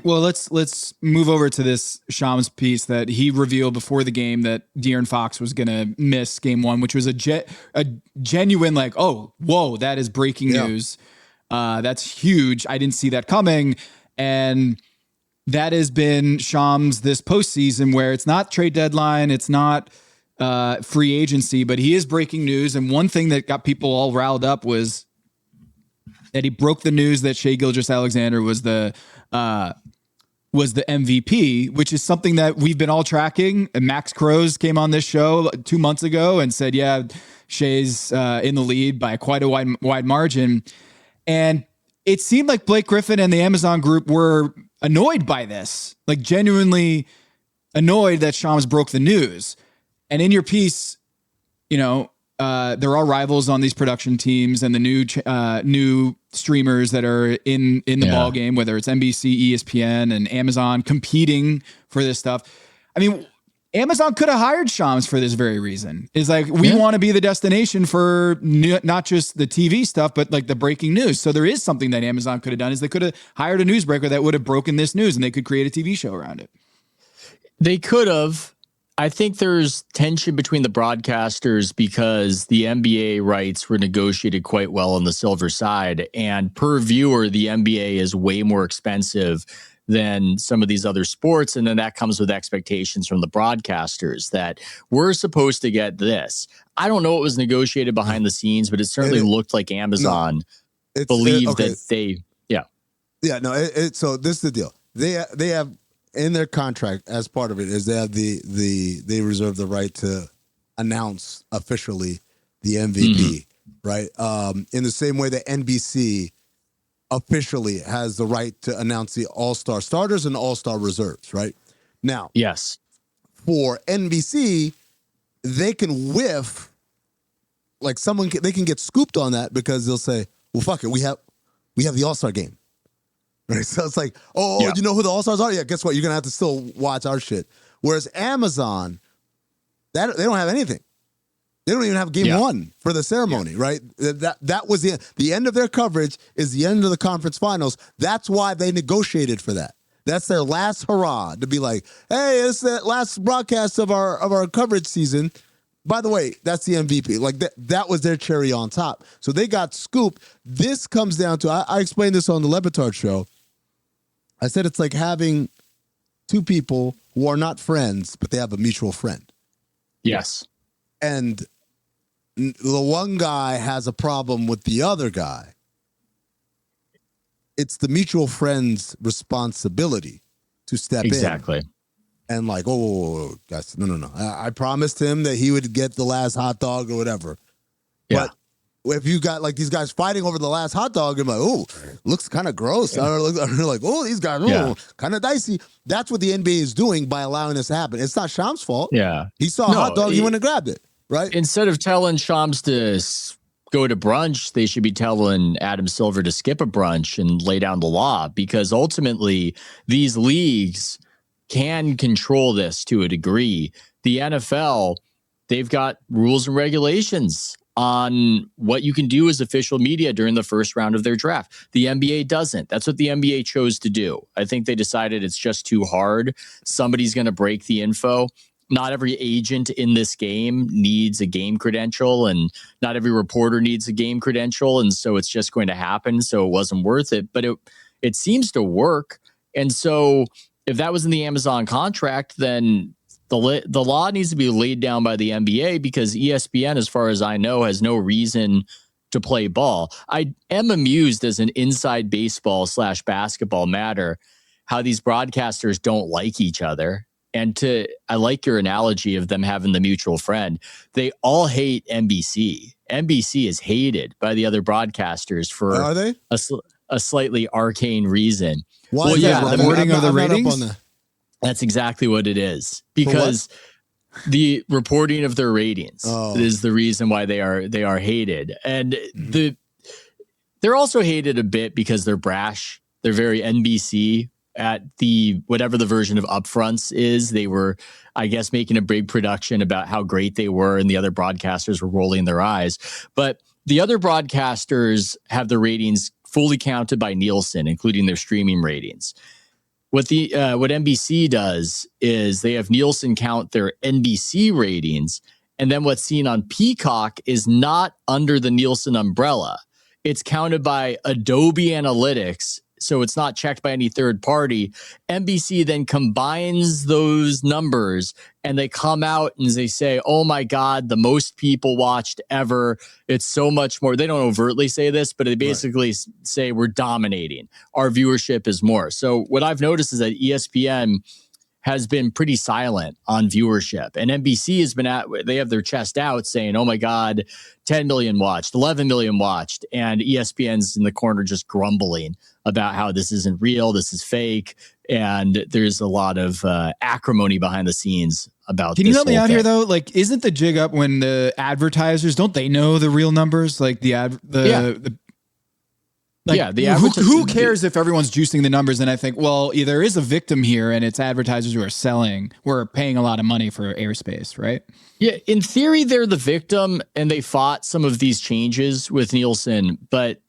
Well, let's move over to this Shams piece that he revealed before the game that De'Aaron Fox was going to miss game 1, which was a genuine like, oh, whoa, that is breaking news. That's huge. I didn't see that coming. And that has been Shams this postseason where it's not trade deadline. It's not free agency, but he is breaking news. And one thing that got people all riled up was that he broke the news that Shai Gilgeous-Alexander was the was the MVP, which is something that we've been all tracking. And Max Crows came on this show 2 months ago and said, yeah, Shea's in the lead by quite a wide margin. And it seemed like Blake Griffin and the Amazon group were annoyed by this, like genuinely annoyed that Shams broke the news. And in your piece, there are rivals on these production teams and the new streamers that are in the ball game, whether it's NBC, ESPN, and Amazon competing for this stuff. I mean, Amazon could have hired Shams for this very reason. Is like, we want to be the destination for not just the TV stuff, but like the breaking news. So there is something that Amazon could have done is they could have hired a newsbreaker that would have broken this news and they could create a TV show around it. They could have. I think there's tension between the broadcasters because the NBA rights were negotiated quite well on the silver side. And per viewer, the NBA is way more expensive than some of these other sports. And then that comes with expectations from the broadcasters that we're supposed to get this. I don't know what was negotiated behind the scenes, but it certainly looked like Amazon believed that they, So this is the deal. They have in their contract as part of it is they reserve the right to announce officially the MVP, right? In the same way that NBC officially has the right to announce the all-star starters and all-star reserves, right? Now, yes, for NBC, they can whiff, like they can get scooped on that because they'll say, well, fuck it, we have the all-star game. Right, so it's like, you know who the All-Stars are? Yeah, guess what? You're going to have to still watch our shit. Whereas Amazon, they don't have anything. They don't even have game one for the ceremony, right? That was the end of their coverage is the end of the conference finals. That's why they negotiated for that. That's their last hurrah to be like, hey, it's the last broadcast of our coverage season. By the way, that's the MVP. Like that was their cherry on top. So they got scooped. This comes down to, I explained this on the Le Batard show. I said it's like having two people who are not friends, but they have a mutual friend. Yes. And the one guy has a problem with the other guy. It's the mutual friend's responsibility to step in. And like, guys, no. I promised him that he would get the last hot dog or whatever. Yeah. But if you got like these guys fighting over the last hot dog, I'm like, looks kind of gross. Yeah. Or like, these guys, kind of dicey. That's what the NBA is doing by allowing this to happen. It's not Shams' fault. Yeah. He saw a hot dog, he went and grabbed it, right? Instead of telling Shams to go to brunch, they should be telling Adam Silver to skip a brunch and lay down the law, because ultimately these leagues can control this to a degree. The NFL, they've got rules and regulations on what you can do as official media during the first round of their draft. The NBA doesn't. That's what the NBA chose to do. I think they decided it's just too hard. Somebody's going to break the info. Not every agent in this game needs a game credential, and not every reporter needs a game credential. And so it's just going to happen. So it wasn't worth it, but it seems to work. And so if that was in the Amazon contract, then the law needs to be laid down by the NBA, because ESPN, as far as I know, has no reason to play ball. I am amused as an inside baseball / basketball matter how these broadcasters don't like each other. And I like your analogy of them having the mutual friend. They all hate NBC. NBC is hated by the other broadcasters for are they? a slightly arcane reason. Why? The reporting of the ratings. That's exactly what it is, because the reporting of their ratings is the reason why they are hated. And they're also hated a bit because they're brash. They're very NBC at the whatever the version of Upfronts is. They were, I guess, making a big production about how great they were, and the other broadcasters were rolling their eyes. But the other broadcasters have their ratings fully counted by Nielsen, including their streaming ratings. What NBC does is they have Nielsen count their NBC ratings, and then what's seen on Peacock is not under the Nielsen umbrella. It's counted by Adobe Analytics so it's not checked by any third party. NBC then combines those numbers and they come out and they say, oh my God, the most people watched ever. It's so much more. They don't overtly say this, but they basically say we're dominating. Our viewership is more. So what I've noticed is that ESPN has been pretty silent on viewership, and NBC has been they have their chest out saying, oh my God, 10 million watched, 11 million watched. And ESPN's in the corner just grumbling about how this isn't real. This is fake. And there's a lot of acrimony behind the scenes about this. Can you help me out thing. here though? Like, isn't the jig up when the advertisers, don't they know the real numbers? Like the who cares if everyone's juicing the numbers? And I think, well, there is a victim here, and it's advertisers who are paying a lot of money for airspace, right? Yeah, in theory, they're the victim, and they fought some of these changes with Nielsen. But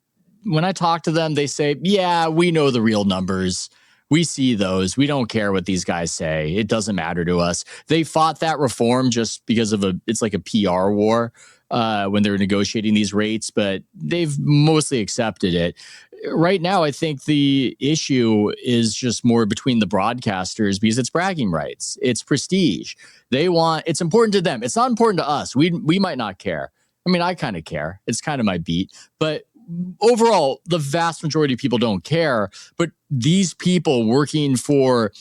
when I talk to them, they say, yeah, we know the real numbers. We see those. We don't care what these guys say. It doesn't matter to us. They fought that reform just because of it's like a PR war when they're negotiating these rates, but they've mostly accepted it. Right now, I think the issue is just more between the broadcasters because it's bragging rights. It's prestige. It's important to them. It's not important to us. We might not care. I mean, I kind of care. It's kind of my beat. But overall, the vast majority of people don't care. But these people working for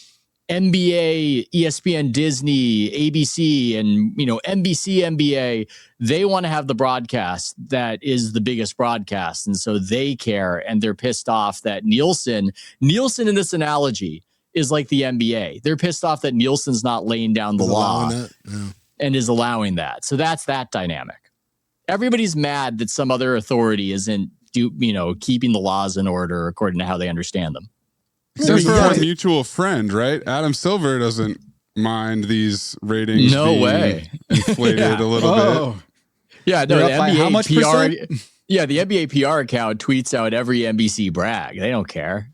NBA, ESPN, Disney, ABC, and NBC, NBA, they want to have the broadcast that is the biggest broadcast, and so they care, and they're pissed off that Nielsen in this analogy is like the NBA. They're pissed off that Nielsen's not laying down the law and is allowing that. So that's that dynamic. Everybody's mad that some other authority isn't keeping the laws in order according to how they understand them. Except for our mutual friend, right? Adam Silver doesn't mind these ratings being inflated a little bit. Yeah, no, the NBA how much PR, yeah, the NBA PR account tweets out every NBC brag. They don't care.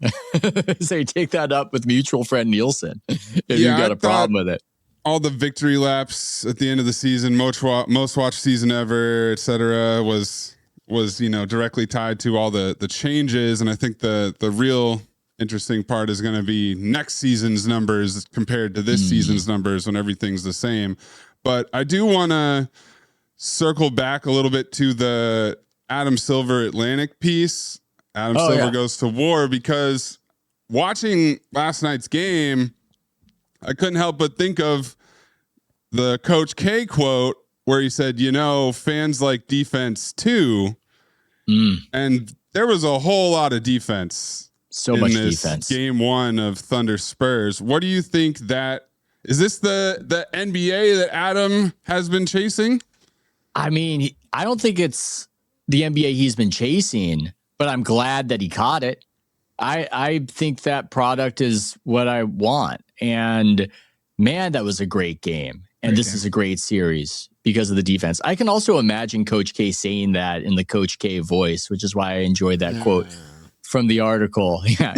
So you take that up with mutual friend Nielsen if you've got a problem with it. All the victory laps at the end of the season, most watched season ever, etc., was directly tied to all the changes, and I think the real interesting part is going to be next season's numbers compared to this season's numbers when everything's the same. But I do want to circle back a little bit to the Adam Silver Atlantic piece. Adam Silver goes to war, because watching last night's game, I couldn't help but think of the Coach K quote where he said, fans like defense too. And there was a whole lot of defense. So much defense. Game 1 of Thunder Spurs. What do you think is this the NBA that Adam has been chasing? I mean, I don't think it's the NBA he's been chasing, but I'm glad that he caught it. I think that product is what I want. And man, that was a great game. And this is a great series because of the defense. I can also imagine Coach K saying that in the Coach K voice, which is why I enjoyed that quote from the article. Yeah,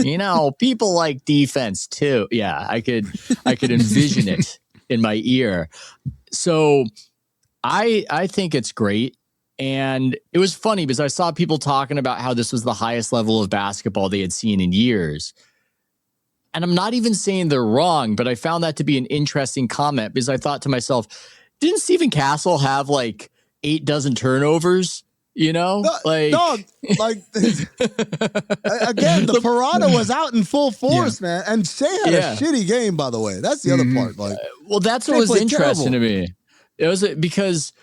people like defense too. Yeah, I could envision it in my ear. So I think it's great. And it was funny because I saw people talking about how this was the highest level of basketball they had seen in years. And I'm not even saying they're wrong, but I found that to be an interesting comment because I thought to myself, didn't Stephen Castle have like 8 dozen turnovers? Again, the Piranha was out in full force, man. And Shea had a shitty game, by the way. That's the other part. Well, that's what was interesting to me. It was because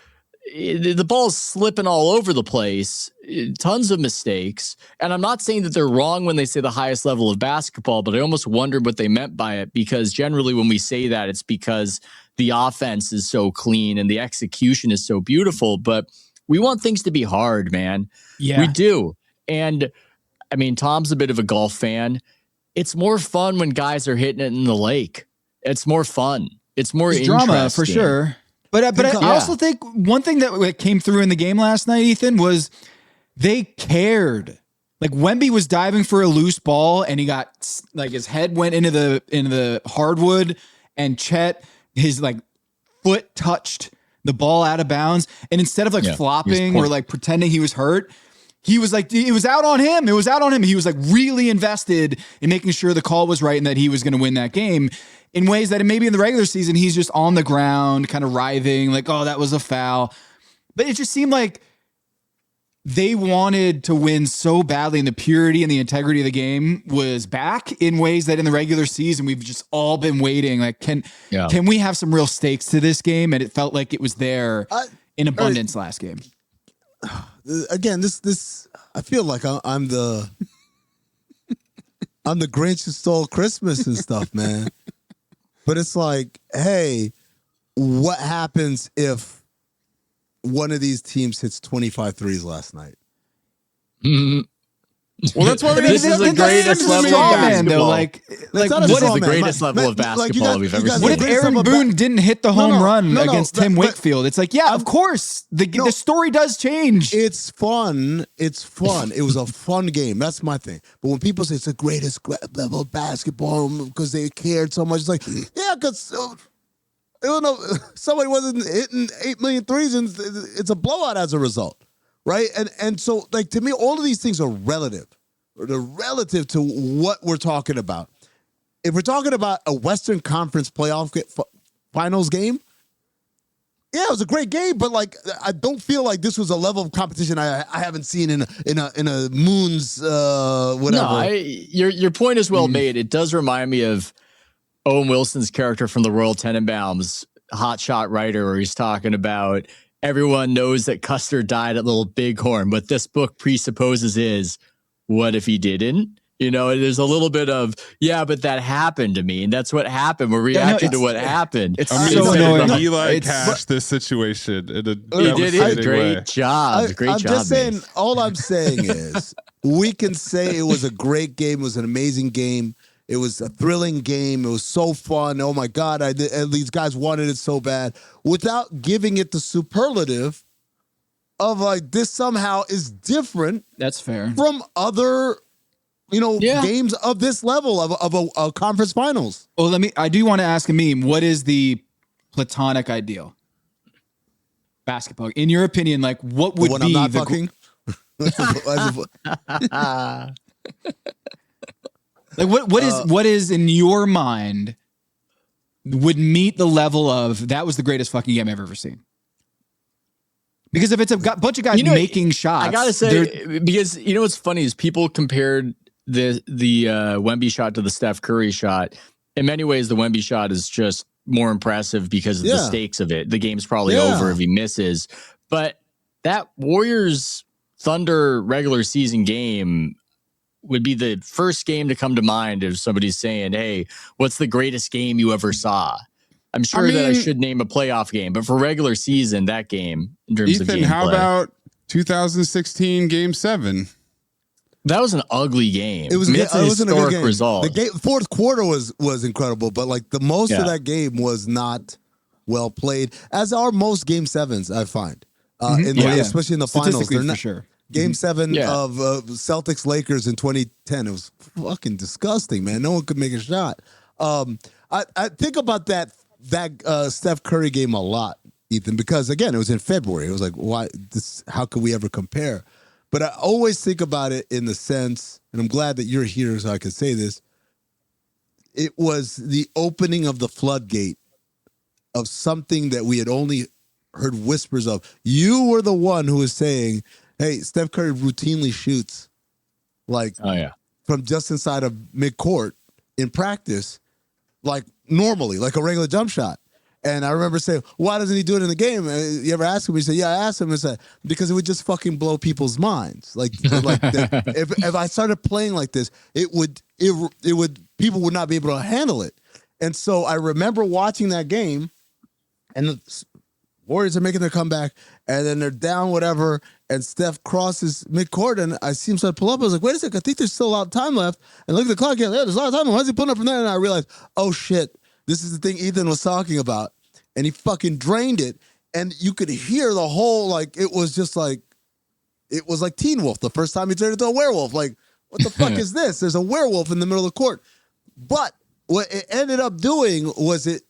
the ball's slipping all over the place, tons of mistakes. And I'm not saying that they're wrong when they say the highest level of basketball, but I almost wondered what they meant by it, because generally when we say that, it's because the offense is so clean and the execution is so beautiful. But we want things to be hard, man. Yeah. We do. And I mean, Tom's a bit of a golf fan. It's more fun when guys are hitting it in the lake. It's more fun. It's more interesting. Drama for sure. But I also think one thing that came through in the game last night, Ethan, was they cared. Like Wemby was diving for a loose ball and he got his head went into the hardwood, and Chet, his foot touched the ball out of bounds. And instead of flopping or pretending he was hurt, he was like, it was out on him. It was out on him. He was like really invested in making sure the call was right and that he was going to win that game in ways that maybe in the regular season, he's just on the ground, kind of writhing like, oh, that was a foul. But it just seemed like they wanted to win so badly, and the purity and the integrity of the game was back in ways that in the regular season, we've just all been waiting. Like, can we have some real stakes to this game? And it felt like it was there in abundance last game. Again, this I feel like I'm the Grinch who stole Christmas and stuff, man. But it's like, hey, what happens if one of these teams hits 25 threes last night? Well, that's why this is the greatest level of basketball. Like what is the greatest level of basketball we've ever seen? What if Aaron Boone didn't hit the home run against Tim Wakefield? It's like, yeah, of course. The story does change. It's fun. It's fun. It was a fun game. That's my thing. But when people say it's the greatest level of basketball because they cared so much, it's like, yeah, because somebody wasn't hitting 8 million threes and it's a blowout as a result. Right. And so, like, to me, all of these things are relative. They're relative to what we're talking about. If we're talking about a Western Conference playoff finals game, yeah, it was a great game, but like, I don't feel like this was a level of competition I haven't seen in a Moon's whatever. No, your point is well made. It does remind me of Owen Wilson's character from the Royal Tenenbaums, hotshot writer, where he's talking about everyone knows that Custer died at Little Bighorn. What this book presupposes is, what if he didn't? You know, there's a little bit of, yeah, but that happened to me. And that's what happened. We're reacting to what happened. It's so annoying. Eli cashed this situation in a great way. job. I'm just saying, all I'm saying is, we can say it was a great game. It was an amazing game. It was a thrilling game. It was so fun. Oh, my God. These guys wanted it so bad without giving it the superlative of, like, this somehow is different. That's fair. From other, games of this level of a conference finals. Well, I do want to ask Amin, what is the platonic ideal basketball? In your opinion, like, what would be I'm not the fucking? Like what is in your mind would meet the level of that was the greatest fucking game I've ever seen? Because if it's a bunch of guys making shots, I gotta say, because what's funny is people compared the Wemby shot to the Steph Curry shot. In many ways, the Wemby shot is just more impressive because of the stakes of it. The game's probably over if he misses, but that Warriors Thunder regular season game would be the first game to come to mind if somebody's saying, hey, what's the greatest game you ever saw? I'm sure that I should name a playoff game, but for regular season, that game in terms of gameplay. Ethan, how about 2016 Game 7? That was an ugly game. It was, that's a historic result. The fourth quarter was incredible, but like the most of that game was not well played, as are most Game 7s, I find. Especially in the finals. They're not, for sure. Game 7 of Celtics Lakers in 2010. It was fucking disgusting, man. No one could make a shot. I think about that Steph Curry game a lot, Ethan, because again, it was in February. It was like, why this? How could we ever compare? But I always think about it in the sense, and I'm glad that you're here so I can say this. It was the opening of the floodgate of something that we had only heard whispers of. You were the one who was saying, hey, Steph Curry routinely shoots from just inside of midcourt in practice, like normally, like a regular jump shot. And I remember saying, why doesn't he do it in the game? You ever ask him? He said, yeah, I asked him. He said, because it would just fucking blow people's minds. If I started playing like this, it would people would not be able to handle it. And so I remember watching that game, and the Warriors are making their comeback, and then they're down whatever, and Steph crosses midcourt, and I see him start to pull up. I was like, wait a second, I think there's still a lot of time left. And look at the clock again. Yeah, there's a lot of time. Why is he pulling up from there? And I realized, oh shit, this is the thing Ethan was talking about. And he fucking drained it, and you could hear the whole, like, it was like Teen Wolf the first time he turned into a werewolf. Like, what the fuck is this? There's a werewolf in the middle of the court. But what it ended up doing was it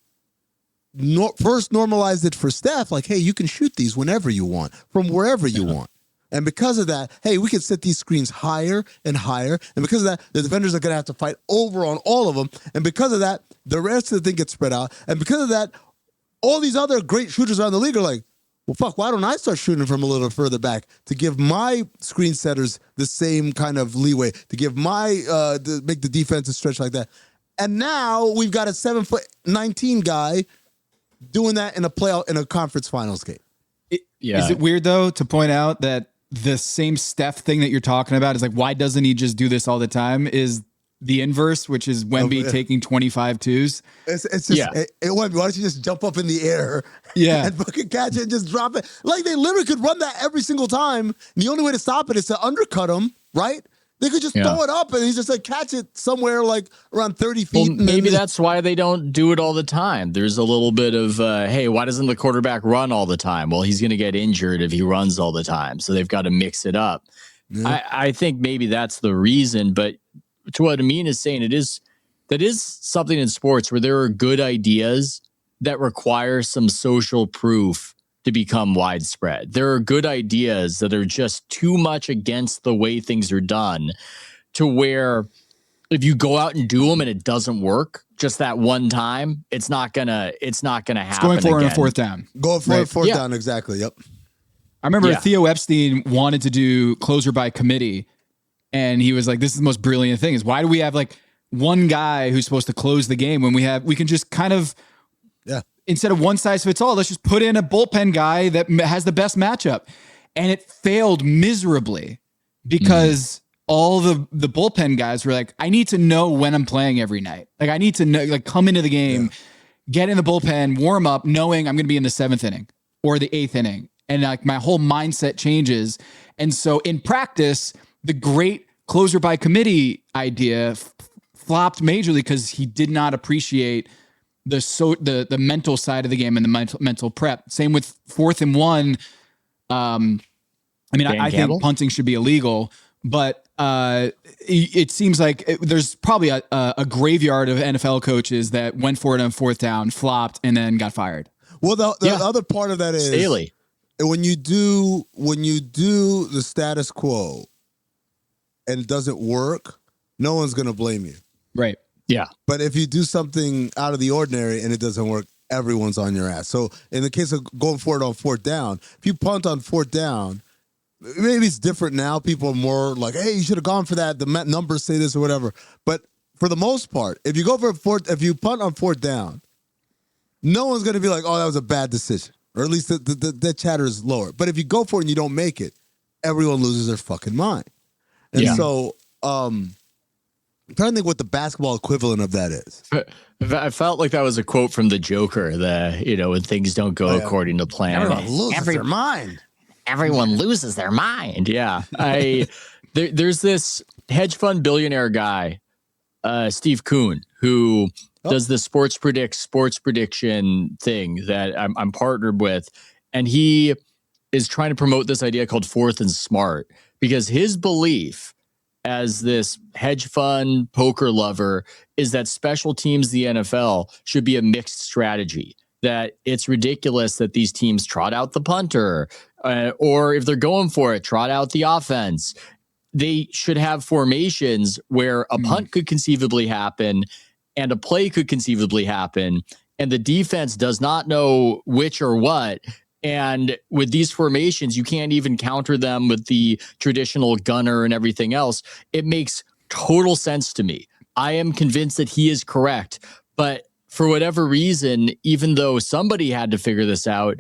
first normalized it for Steph, like, hey, you can shoot these whenever you want, from wherever you want. And because of that, hey, we can set these screens higher and higher. And because of that, the defenders are going to have to fight over on all of them. And because of that, the rest of the thing gets spread out. And because of that, all these other great shooters around the league are like, well, fuck, why don't I start shooting from a little further back to give my screen setters the same kind of leeway, to give my, to make the defenses stretch like that. And now we've got a 7'19" guy doing that in a conference finals game. Is it weird, though, to point out that the same Steph thing that you're talking about is like, why doesn't he just do this all the time? Is the inverse, which is Wemby taking 25 twos. It's just, Wemby, why don't you just jump up in the air and fucking catch it and just drop it? Like, they literally could run that every single time. And the only way to stop it is to undercut him, right? They could just throw it up and he's just like catch it somewhere like around 30 feet. Well, maybe that's why they don't do it all the time. There's a little bit of, hey, why doesn't the quarterback run all the time? Well, he's going to get injured if he runs all the time. So they've got to mix it up. Yeah. I think maybe that's the reason. But to what Amin is saying, that is something in sports where there are good ideas that require some social proof to become widespread. There are good ideas that are just too much against the way things are done to where if you go out and do them and it doesn't work just that one time, it's not gonna happen. It's going for it on fourth down. Go for it fourth down, exactly. Yep. I remember Theo Epstein wanted to do closer by committee, and he was like, this is the most brilliant thing, is why do we have like one guy who's supposed to close the game when we can just kind of instead of one size fits all, let's just put in a bullpen guy that has the best matchup. And it failed miserably because all the bullpen guys were like, I need to know when I'm playing every night. Like, I need to know, like, come into the game, get in the bullpen, warm up, knowing I'm going to be in the 7th inning or the 8th inning. And like my whole mindset changes. And so in practice, the great closer by committee idea flopped majorly because he did not appreciate the mental side of the game and the mental prep. Same with 4th and 1. I think punting should be illegal, but it seems like there's probably a graveyard of NFL coaches that went for it on 4th down, flopped, and then got fired. Well, the other part of that is Staley. When you do the status quo and it doesn't work, no one's going to blame you. Right. Yeah. But if you do something out of the ordinary and it doesn't work, everyone's on your ass. So in the case of going for it on 4th down, if you punt on 4th down, maybe it's different now. People are more like, hey, you should have gone for that. The numbers say this or whatever. But for the most part, if you go for if you punt on 4th down, no one's going to be like, oh, that was a bad decision. Or at least the chatter is lower. But if you go for it and you don't make it, everyone loses their fucking mind. And so, I'm trying to think what the basketball equivalent of that is. I felt like that was a quote from the Joker, when things don't go according to plan. Everyone loses their mind. Everyone loses their mind. Yeah. There's this hedge fund billionaire guy, Steve Kuhn, who does the sports prediction thing that I'm partnered with. And he is trying to promote this idea called 4th and Smart, because his belief as this hedge fund poker lover is that special teams, the NFL, should be a mixed strategy. That it's ridiculous that these teams trot out the punter, or if they're going for it, trot out the offense. They should have formations where a punt could conceivably happen and a play could conceivably happen, and the defense does not know which or what. And with these formations, you can't even counter them with the traditional gunner and everything else. It makes total sense to me. I am convinced that he is correct. But for whatever reason, even though somebody had to figure this out,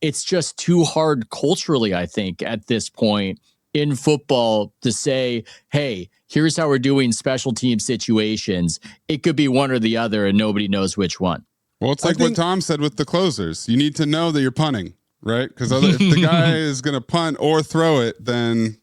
it's just too hard culturally, I think, at this point in football to say, hey, here's how we're doing special team situations. It could be one or the other, and nobody knows which one. Well, it's like what Tom said with the closers. You need to know that you're punting, right? Because if the guy is going to punt or throw it, then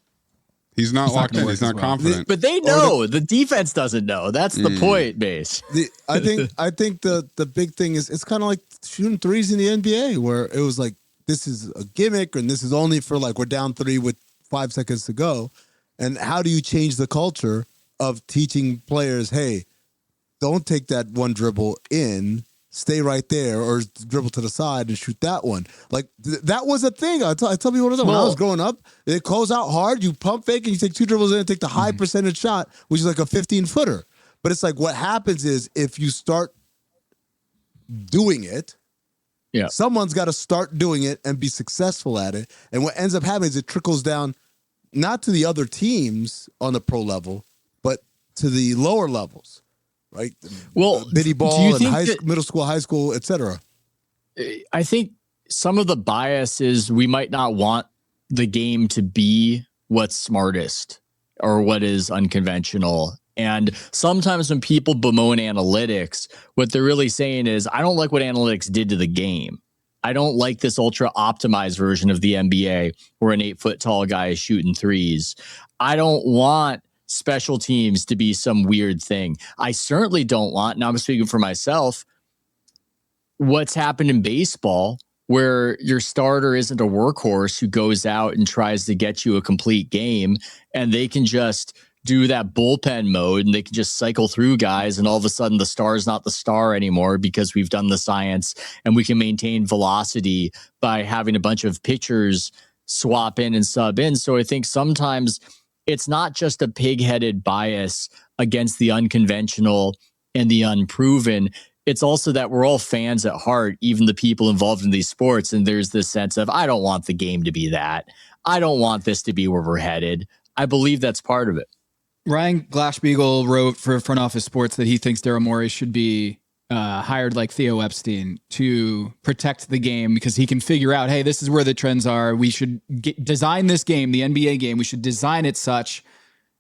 he's not locked in. He's not confident. But they know. The defense doesn't know. That's the point, Base. I think the big thing is it's kind of like shooting threes in the NBA, where it was like, this is a gimmick and this is only for like we're down 3 with 5 seconds to go. And how do you change the culture of teaching players, hey, don't take that one dribble in. stay right there or dribble to the side and shoot that one. Like that was a thing. I tell people all the time, when I was growing up, they close out hard, you pump fake and you take 2 dribbles in and take the high percentage shot, which is like a 15-footer. But it's like what happens is if you start doing it, someone's got to start doing it and be successful at it. And what ends up happening is it trickles down not to the other teams on the pro level, but to the lower levels, right? Well, bitty ball and middle school, high school, etc. I think some of the bias is we might not want the game to be what's smartest or what is unconventional. And sometimes when people bemoan analytics, what they're really saying is, I don't like what analytics did to the game. I don't like this ultra optimized version of the NBA where an 8-foot tall guy is shooting threes. I don't want special teams to be some weird thing. I certainly don't want, now I'm speaking for myself, what's happened in baseball where your starter isn't a workhorse who goes out and tries to get you a complete game and they can just do that bullpen mode and they can just cycle through guys and all of a sudden the star is not the star anymore because we've done the science and we can maintain velocity by having a bunch of pitchers swap in and sub in. So I think sometimes it's not just a pig-headed bias against the unconventional and the unproven. It's also that we're all fans at heart, even the people involved in these sports. And there's this sense of, I don't want the game to be that. I don't want this to be where we're headed. I believe that's part of it. Ryan Glassspiegel wrote for Front Office Sports that he thinks Daryl Morey should be hired like Theo Epstein to protect the game because he can figure out, hey, this is where the trends are. We should design this game, the NBA game. We should design it such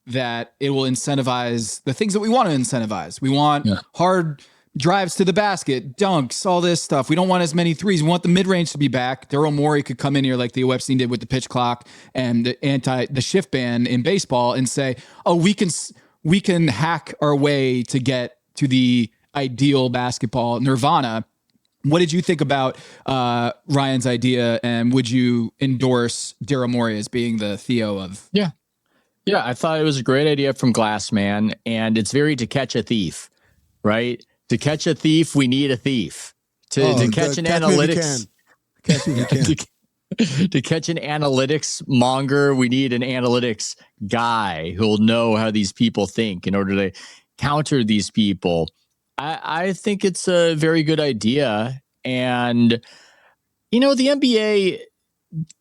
that it will incentivize the things that we want to incentivize. We want hard drives to the basket, dunks, all this stuff. We don't want as many threes. We want the mid-range to be back. Daryl Morey could come in here like Theo Epstein did with the pitch clock and the shift ban in baseball and say, oh, we can hack our way to get to the ideal basketball nirvana. What did you think about Ryan's idea, and would you endorse Daryl Morey as being the Theo of? Yeah, I thought it was a great idea from Glassman, and it's very to catch a thief, right? To catch a thief, we need a thief. To catch an analytics, to catch an analytics monger, we need an analytics guy who'll know how these people think in order to counter these people. I think it's a very good idea. And, you know, the NBA,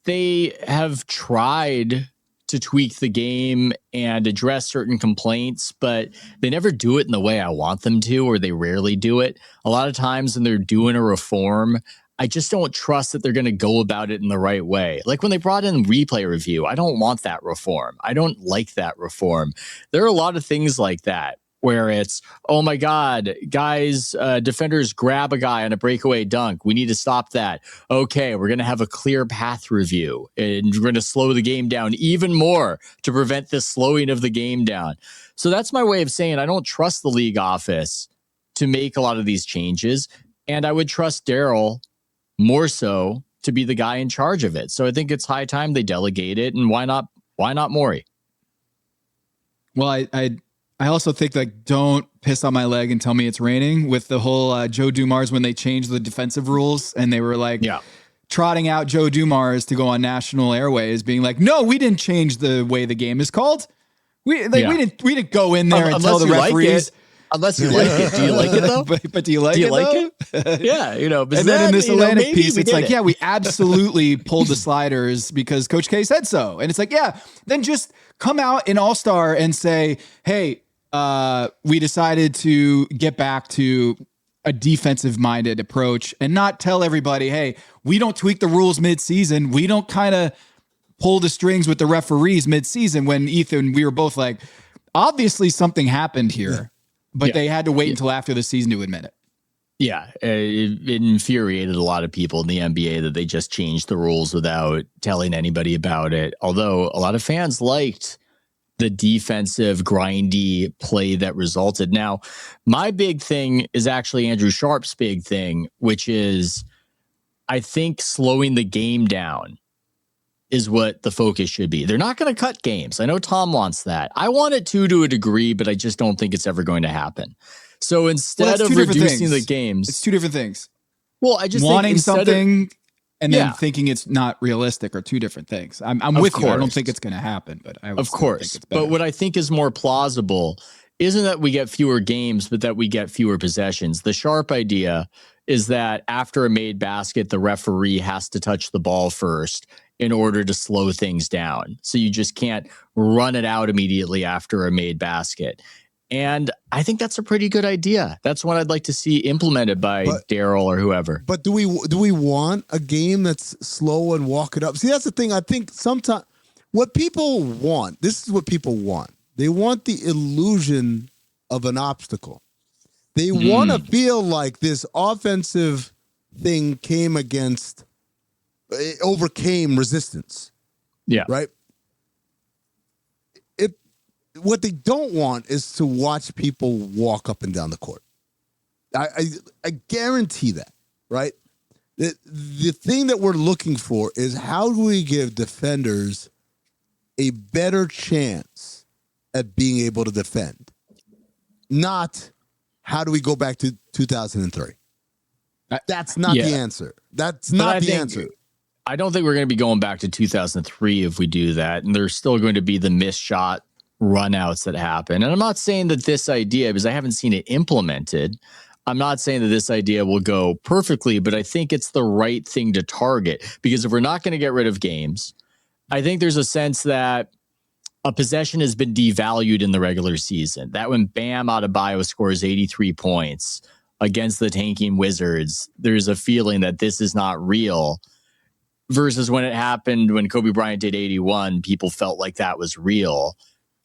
they have tried to tweak the game and address certain complaints, but they never do it in the way I want them to, or they rarely do it. A lot of times when they're doing a reform, I just don't trust that they're going to go about it in the right way. Like when they brought in replay review, I don't want that reform. I don't like that reform. There are a lot of things like that where it's, oh my God, guys, defenders grab a guy on a breakaway dunk. We need to stop that. Okay, we're going to have a clear path review and we're going to slow the game down even more to prevent this slowing of the game down. So that's my way of saying I don't trust the league office to make a lot of these changes. And I would trust Daryl more so to be the guy in charge of it. So I think it's high time they delegate it. And why not Morey? Well, I also think, like, don't piss on my leg and tell me it's raining with the whole Joe Dumars when they changed the defensive rules and they were like trotting out Joe Dumars to go on national airways being like, no, we didn't change the way the game is called. We didn't go in there and tell the referees. Unless you like it. Do you like it though? But do you like it? Yeah, you know. But and then in this Atlantic piece, it's like, yeah, we absolutely pulled the sliders because Coach K said so. And it's like, yeah, then just come out in All-Star and say, hey, we decided to get back to a defensive-minded approach and not tell everybody, hey, we don't tweak the rules mid-season. We don't kind of pull the strings with the referees mid-season when Ethan, we were both like, obviously something happened here, but they had to wait until after the season to admit it. Yeah, it infuriated a lot of people in the NBA that they just changed the rules without telling anybody about it. Although a lot of fans liked the defensive grindy play that resulted. Now, my big thing is actually Andrew Sharp's big thing, which is I think slowing the game down is what the focus should be. They're not going to cut games. I know Tom wants that. I want it to a degree, but I just don't think it's ever going to happen. So instead of reducing the games, it's two different things. Well, I just wanting think something and then thinking it's not realistic are two different things. I'm with you. I don't think it's going to happen, but I of course. Think it's better. But what I think is more plausible isn't that we get fewer games, but that we get fewer possessions. The sharp idea is that after a made basket, the referee has to touch the ball first in order to slow things down. So you just can't run it out immediately after a made basket. And I think that's a pretty good idea. That's what I'd like to see implemented by Daryl or whoever. But do we want a game that's slow and walk it up? See, that's the thing. I think sometimes what people want, this is what people want. They want the illusion of an obstacle. They want to feel like this offensive thing overcame resistance. Yeah. Right? What they don't want is to watch people walk up and down the court. I guarantee that, right? The thing that we're looking for is how do we give defenders a better chance at being able to defend? Not how do we go back to 2003? That's not the answer. That's not the answer. I don't think we're going to be going back to 2003 if we do that. And there's still going to be the missed shot runouts that happen. And I'm not saying that this idea, because I haven't seen it implemented, I'm not saying that this idea will go perfectly, but I think it's the right thing to target. Because if we're not going to get rid of games, I think there's a sense that a possession has been devalued in the regular season. That when Bam Adebayo scores 83 points against the tanking Wizards, there's a feeling that this is not real. Versus when it happened when Kobe Bryant did 81, people felt like that was real.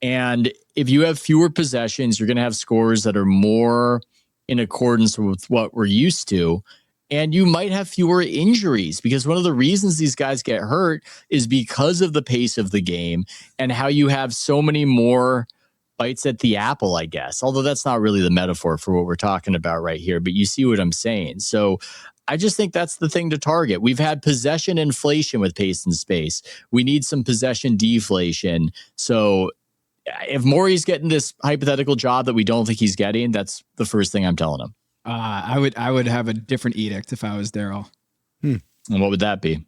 And if you have fewer possessions, you're going to have scores that are more in accordance with what we're used to. And you might have fewer injuries because one of the reasons these guys get hurt is because of the pace of the game and how you have so many more bites at the apple, I guess. Although that's not really the metaphor for what we're talking about right here, but you see what I'm saying. So I just think that's the thing to target. We've had possession inflation with pace and space. We need some possession deflation. So if Morey's getting this hypothetical job that we don't think he's getting, that's the first thing I'm telling him. I would have a different edict if I was Daryl. And what would that be?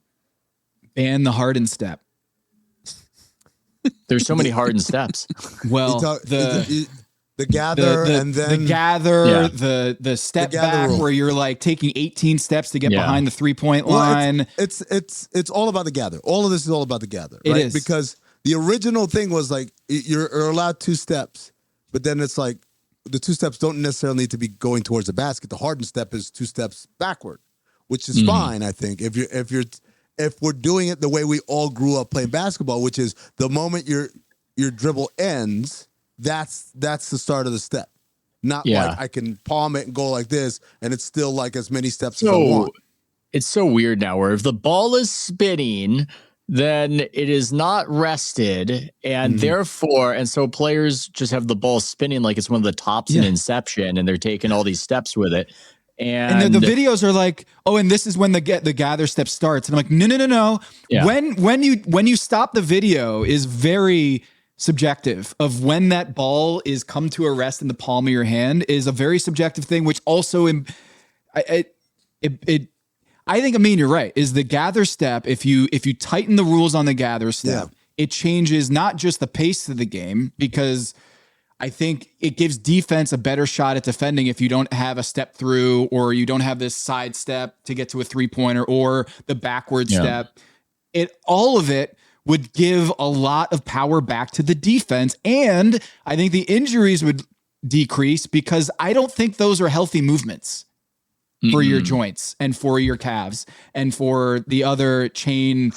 Ban the hardened step. There's so many hardened steps. Well, the gather and then the gather, the step back rule, where you're like taking 18 steps to get behind the 3-point line. It's all about the gather. All of this is all about the gather. Right? It is. Because the original thing was like you're allowed 2 steps, but then it's like the 2 steps don't necessarily need to be going towards the basket. The hardened step is 2 steps backward, which is fine, I think. If we're doing it the way we all grew up playing basketball, which is the moment your dribble ends, that's the start of the step. Not like I can palm it and go like this, and it's still like as many steps as I want. It's so weird now where if the ball is spinning, then it is not rested, and therefore, and so players just have the ball spinning like it's one of the tops in Inception, and they're taking all these steps with it. And the videos are like, oh, and this is when the gather step starts. And I'm like, no. Yeah. When you stop the video is very subjective of when that ball is come to a rest in the palm of your hand is a very subjective thing, which also I think, Amin, you're right, is the gather step. If you tighten the rules on the gather step, it changes not just the pace of the game, because I think it gives defense a better shot at defending if you don't have a step through, or you don't have this side step to get to a 3-pointer, or the backward step. All of it would give a lot of power back to the defense. And I think the injuries would decrease because I don't think those are healthy movements for your joints and for your calves and for the other chain.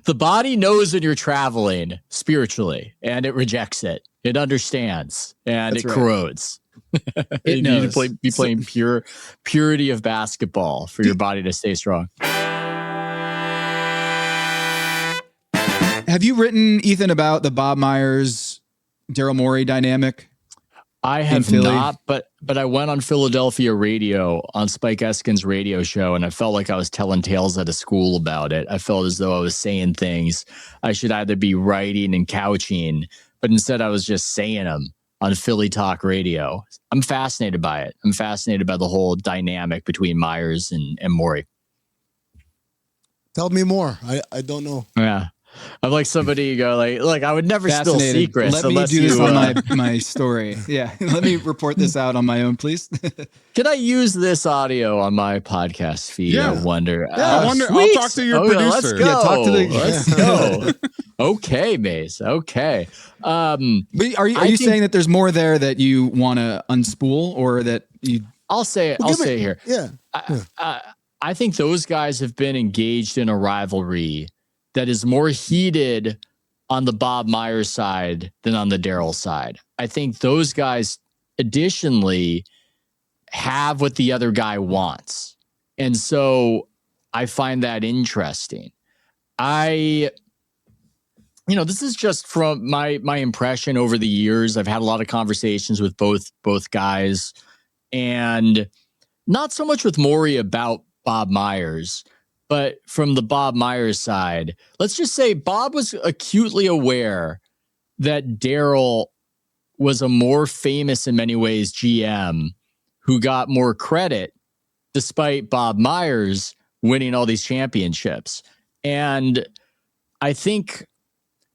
The body knows when you're traveling spiritually, and it rejects it. It understands, and it corrodes. It knows. You need to be playing purity of basketball for your body to stay strong. Have you written, Ethan, about the Bob Myers, Daryl Morey dynamic? I have not, but I went on Philadelphia radio on Spike Eskin's radio show, and I felt like I was telling tales at a school about it. I felt as though I was saying things I should either be writing and couching, but instead I was just saying them on Philly Talk Radio. I'm fascinated by it. I'm fascinated by the whole dynamic between Myers and Morey. Tell me more. I don't know. Yeah. I'm like somebody you go like I would never spill secrets. Let me do this on my story. Yeah. Let me report this out on my own, please. Can I use this audio on my podcast feed? Yeah. I wonder. Yeah, I wonder. I'll talk to your producer. Let's go. Yeah, talk to Let's go. Okay, Mace. Okay. But are you saying that there's more there that you want to unspool, or that you? I'll say it. I'll say it here. Yeah. I think those guys have been engaged in a rivalry that is more heated on the Bob Myers side than on the Daryl side. I think those guys additionally have what the other guy wants. And so I find that interesting. This is just from my impression over the years. I've had a lot of conversations with both guys, and not so much with Morey about Bob Myers, but from the Bob Myers side, let's just say Bob was acutely aware that Daryl was a more famous in many ways GM who got more credit despite Bob Myers winning all these championships. And I think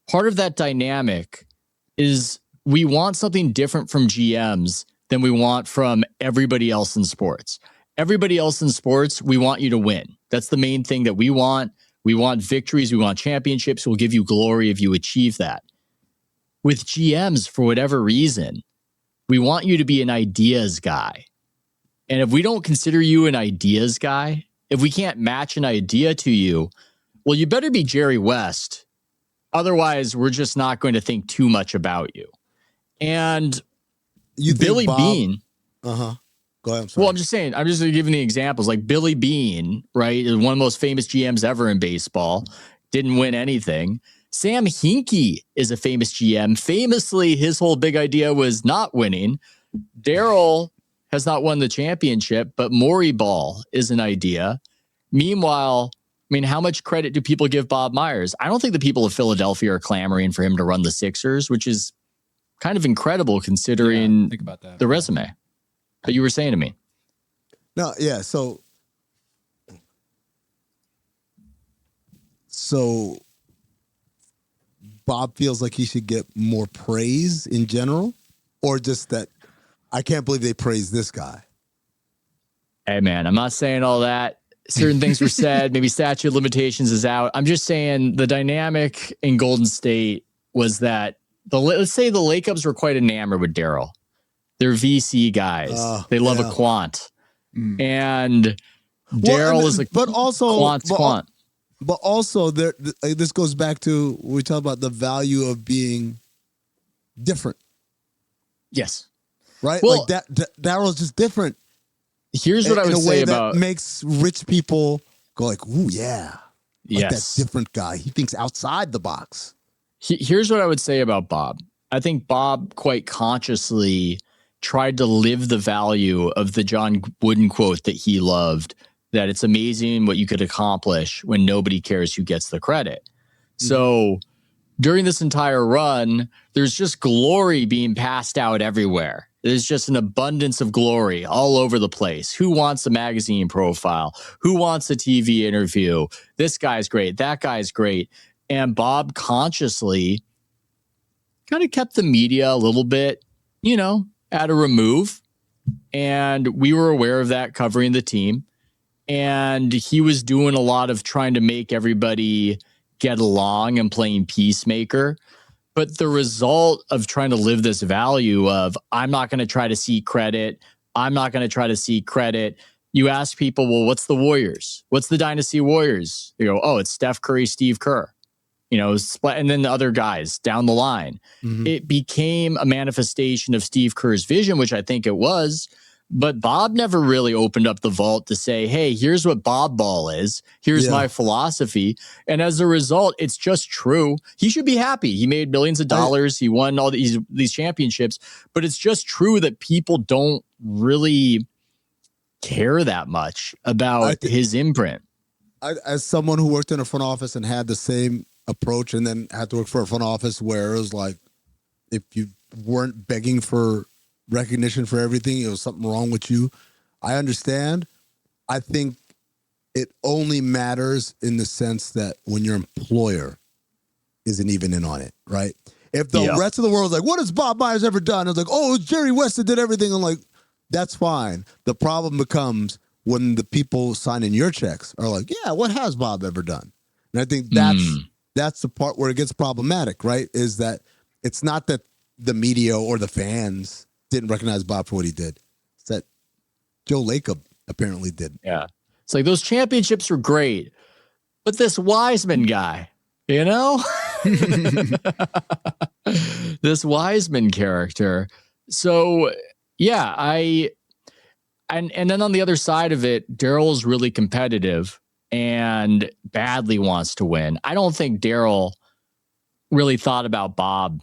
part of that dynamic is we want something different from GMs than we want from everybody else in sports. Everybody else in sports, we want you to win. That's the main thing that we want. We want victories. We want championships. We'll give you glory if you achieve that. With GMs, for whatever reason, we want you to be an ideas guy. And if we don't consider you an ideas guy, if we can't match an idea to you, well, you better be Jerry West. Otherwise, we're just not going to think too much about you. And Billy Beane. Uh-huh. Go ahead. I'm sorry. Well, I'm just saying, I'm just giving the examples. Like Billy Beane, right? One of the most famous GMs ever in baseball. Didn't win anything. Sam Hinkie is a famous GM. Famously, his whole big idea was not winning. Daryl has not won the championship, but Morey Ball is an idea. Meanwhile, I mean, how much credit do people give Bob Myers? I don't think the people of Philadelphia are clamoring for him to run the Sixers, which is kind of incredible considering think about that. the resume. But you were saying to me. No, yeah. So Bob feels like he should get more praise in general, or just that I can't believe they praised this guy. Hey, man, I'm not saying all that. Certain things were said. Maybe statute of limitations is out. I'm just saying the dynamic in Golden State was that let's say the Lakers were quite enamored with Daryl. They're VC guys. They love a quant. And Daryl is a quant. But also, this goes back to, we talk about the value of being different. Yes. Right? Well, like Daryl's just different. Here's what I would say about... that makes rich people go like, ooh, yeah. Like yes. that different guy. He thinks outside the box. Here's what I would say about Bob. I think Bob quite consciously tried to live the value of the John Wooden quote that he loved, that it's amazing what you could accomplish when nobody cares who gets the credit. Mm-hmm. So during this entire run, there's just glory being passed out everywhere. There's just an abundance of glory all over the place. Who wants a magazine profile? Who wants a TV interview? This guy's great. That guy's great. And Bob consciously kind of kept the media a little bit, at a remove. And we were aware of that covering the team. And he was doing a lot of trying to make everybody get along and playing peacemaker. But the result of trying to live this value of, I'm not going to try to seek credit. I'm not going to try to seek credit. You ask people, well, what's the Warriors? What's the Dynasty Warriors? They go, oh, it's Steph Curry, Steve Kerr. And then the other guys down the line. Mm-hmm. It became a manifestation of Steve Kerr's vision, which I think it was. But Bob never really opened up the vault to say, hey, here's what Bob Ball is. Here's my philosophy. And as a result, it's just true. He should be happy. He made millions of dollars. He won all these championships. But it's just true that people don't really care that much about his imprint. As someone who worked in a front office and had the same approach, and then had to work for a front office where it was like, if you weren't begging for recognition for everything. It was something wrong with you. I understand. I think it only matters in the sense that when your employer isn't even in on it, right? If the rest of the world's like, what has Bob Myers ever done? It's like, oh, Jerry West that did everything. I'm like, that's fine. The problem becomes when the people signing your checks are like, yeah, what has Bob ever done? And I think that's the part where it gets problematic, right? Is that it's not that the media or the fans didn't recognize Bob for what he did. It's that Joe Lacob apparently did. Yeah. It's like those championships were great, but this Wiseman guy, you know? This Wiseman character. So, yeah, and then on the other side of it, Daryl's really competitive and badly wants to win. I don't think Daryl really thought about Bob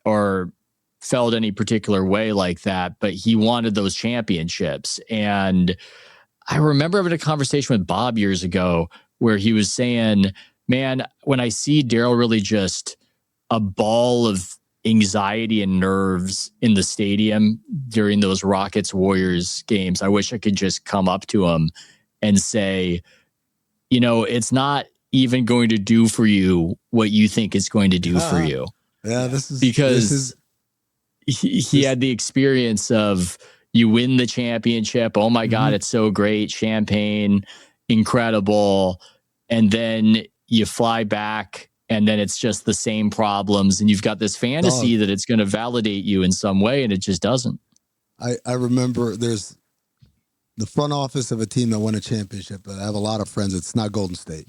or felt any particular way like that, but he wanted those championships. And I remember having a conversation with Bob years ago where he was saying, man, when I see Daryl really just a ball of anxiety and nerves in the stadium during those Rockets Warriors games, I wish I could just come up to him and say, you know, it's not even going to do for you what you think it's going to do for you. Yeah, because he had the experience of you win the championship. Oh my God, it's so great. Champagne, incredible. And then you fly back and then it's just the same problems. And you've got this fantasy that it's going to validate you in some way, and it just doesn't. I remember there's the front office of a team that won a championship. I have a lot of friends. It's not Golden State.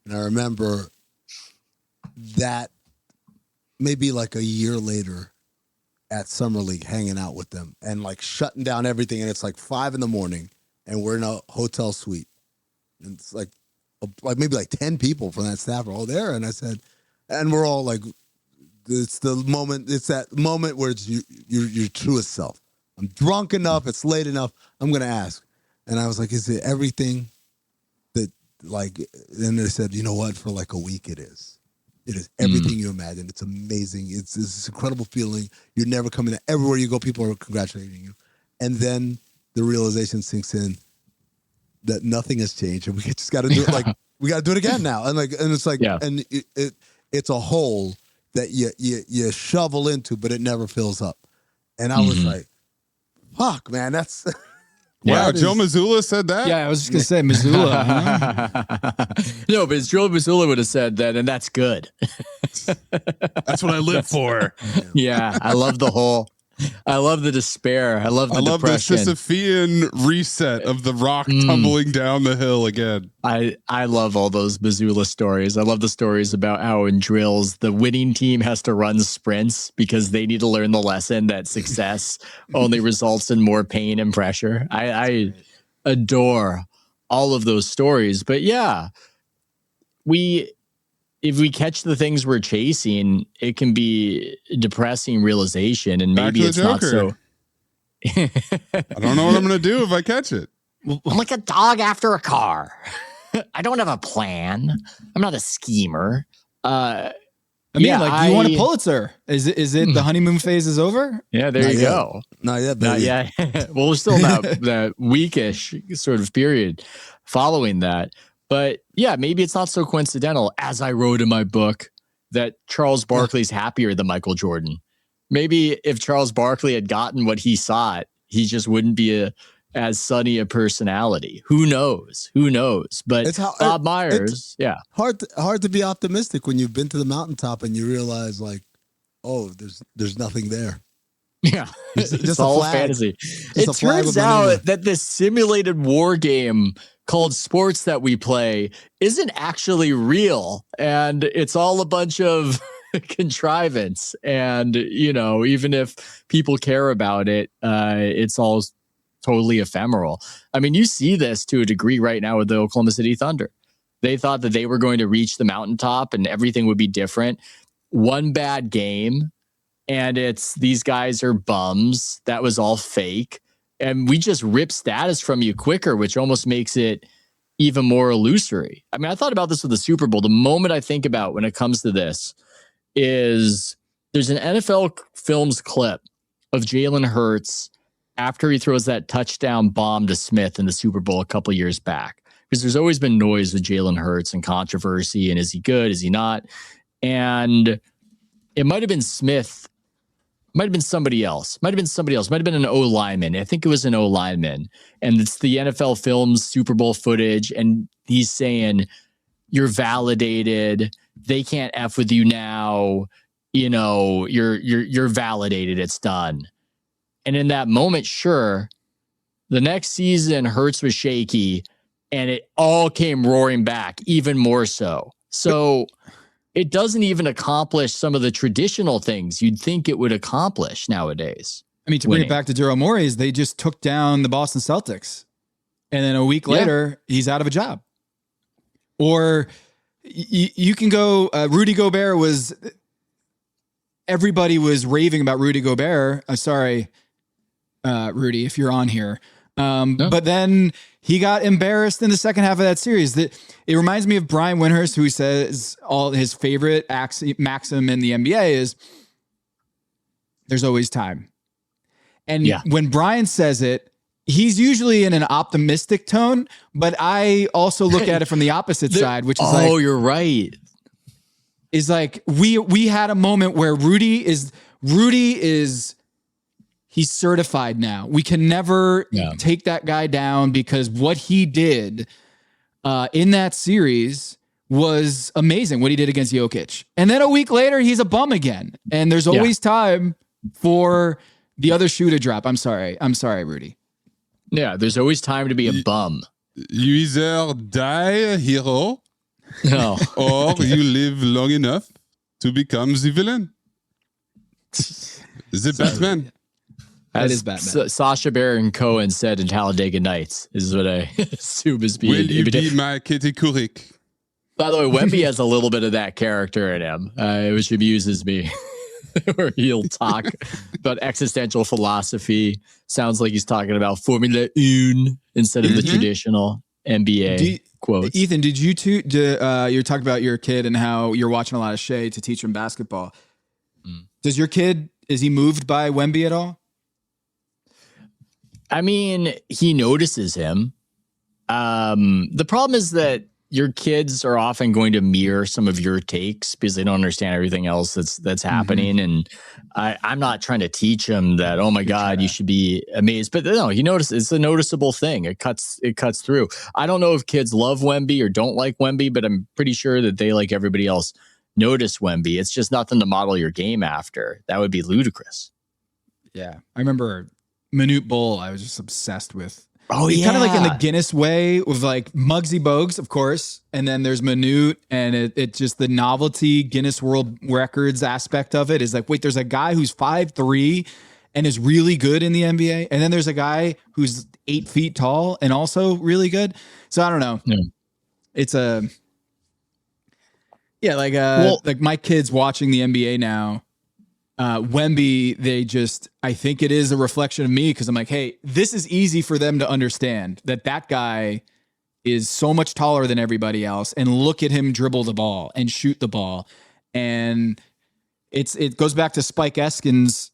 And I remember that maybe like a year later at Summer League hanging out with them and like shutting down everything. And it's like 5 a.m. and we're in a hotel suite. And it's like maybe like 10 people from that staff are all there. And I said, and we're all like, it's that moment where it's your truest self. I'm drunk enough. It's late enough. I'm going to ask. And I was like, is it everything that like, and they said, you know what? For like a week it is. It is everything you imagine. It's amazing. It's this incredible feeling. You're never coming everywhere you go. People are congratulating you. And then the realization sinks in that nothing has changed. And we just got to do it. Like, we got to do it again now. And it's like, and it's a hole that you shovel into, but it never fills up. And I was like, fuck, man, that's... Wow, Joe Mazzulla said that? Yeah, I was just going to say Mazzulla. Huh? No, but Joe Mazzulla would have said that, and that's good. That's what I live for. Yeah, I love the despair. I love the depression. The Sisyphean reset of the rock tumbling down the hill again. I love all those Missoula stories. I love the stories about how in drills, the winning team has to run sprints because they need to learn the lesson that success only results in more pain and pressure. I adore all of those stories. But yeah, if we catch the things we're chasing, it can be a depressing realization, and maybe it's not so. I don't know what I'm going to do if I catch it. I'm like a dog after a car. I don't have a plan. I'm not a schemer. I mean, you want a Pulitzer. Is it the honeymoon phase is over? Yeah, there you go. Not yet, baby. Not yet. Well, we're still that weekish sort of period following that. But yeah, maybe it's not so coincidental, as I wrote in my book, that Charles Barkley's happier than Michael Jordan. Maybe if Charles Barkley had gotten what he sought, he just wouldn't be as sunny a personality. Who knows? But Bob Myers, hard to be optimistic when you've been to the mountaintop and you realize like, oh, there's nothing there. Yeah, it's all fantasy. It turns out that this simulated war game called sports that we play isn't actually real, and it's all a bunch of contrivance. And, you know, even if people care about it, it's all totally ephemeral. I mean, you see this to a degree right now with the Oklahoma City Thunder. They thought that they were going to reach the mountaintop and everything would be different. One bad game, and it's these guys are bums. That was all fake. And we just rip status from you quicker, which almost makes it even more illusory. I mean, I thought about this with the Super Bowl. The moment I think about when it comes to this is There's an NFL Films clip of Jalen Hurts after he throws that touchdown bomb to Smith in the Super Bowl a couple years back. Because there's always been noise with Jalen Hurts and controversy, and is he good? Is he not? And it might have been Smith, might have been somebody else, might have been an O lineman. I think it was an O lineman. And it's the NFL Films Super Bowl footage, and he's saying, "You're validated. They can't F with you now. You know, you're validated. It's done." And in that moment, sure, the next season, Hurts was shaky, and it all came roaring back, even more so. So it doesn't even accomplish some of the traditional things you'd think it would accomplish nowadays. I mean, to bring it back to Daryl Morey's, they just took down the Boston Celtics. And then a week later, he's out of a job. Or you can go, Rudy Gobert was, everybody was raving about Rudy Gobert. Sorry, Rudy, if you're on here. But then he got embarrassed in the second half of that series. It reminds me of Brian Windhorst, who says all his favorite maxim in the NBA is there's always time. And when Brian says it, he's usually in an optimistic tone, but I also look at it from the opposite side, which is oh, you're right. Is like we had a moment where Rudy is he's certified now. We can never take that guy down because what he did in that series was amazing, what he did against Jokic. And then a week later, he's a bum again. And there's always time for the other shoe to drop. I'm sorry, Rudy. Yeah, there's always time to be a bum. You either die a hero or you live long enough to become the villain. The Batman. That is Batman. Sacha Baron Cohen said in Talladega Nights, is what I assume is being. Will you be my Kitty Kurik? By the way, Wemby has a little bit of that character in him, which amuses me. Where he'll talk about existential philosophy. Sounds like he's talking about Formula 1 instead of the traditional NBA quotes. Ethan, did you two, you're talking about your kid and how you're watching a lot of Shea to teach him basketball. Does your kid, is he moved by Wemby at all? I mean, he notices him. The problem is that your kids are often going to mirror some of your takes because they don't understand everything else that's happening. And I'm not trying to teach him that, oh my God, you should be amazed. But no, he notices it's a noticeable thing. It cuts through. I don't know if kids love Wemby or don't like Wemby, but I'm pretty sure that they, like everybody else, notice Wemby. It's just nothing to model your game after. That would be ludicrous. Yeah. I remember Manute Bol, I was just obsessed with. Oh, he's yeah. kind of like in the Guinness way with like Muggsy Bogues, of course. And then there's Manute, and it just the novelty Guinness World Records aspect of it is like, wait, there's a guy who's 5'3" and is really good in the NBA. And then there's a guy who's 8 feet tall and also really good. So I don't know. Yeah. It's like my kids watching the NBA now. Wemby, I think it is a reflection of me because I'm like, hey, this is easy for them to understand that guy is so much taller than everybody else, and look at him dribble the ball and shoot the ball. And it goes back to Spike Eskin's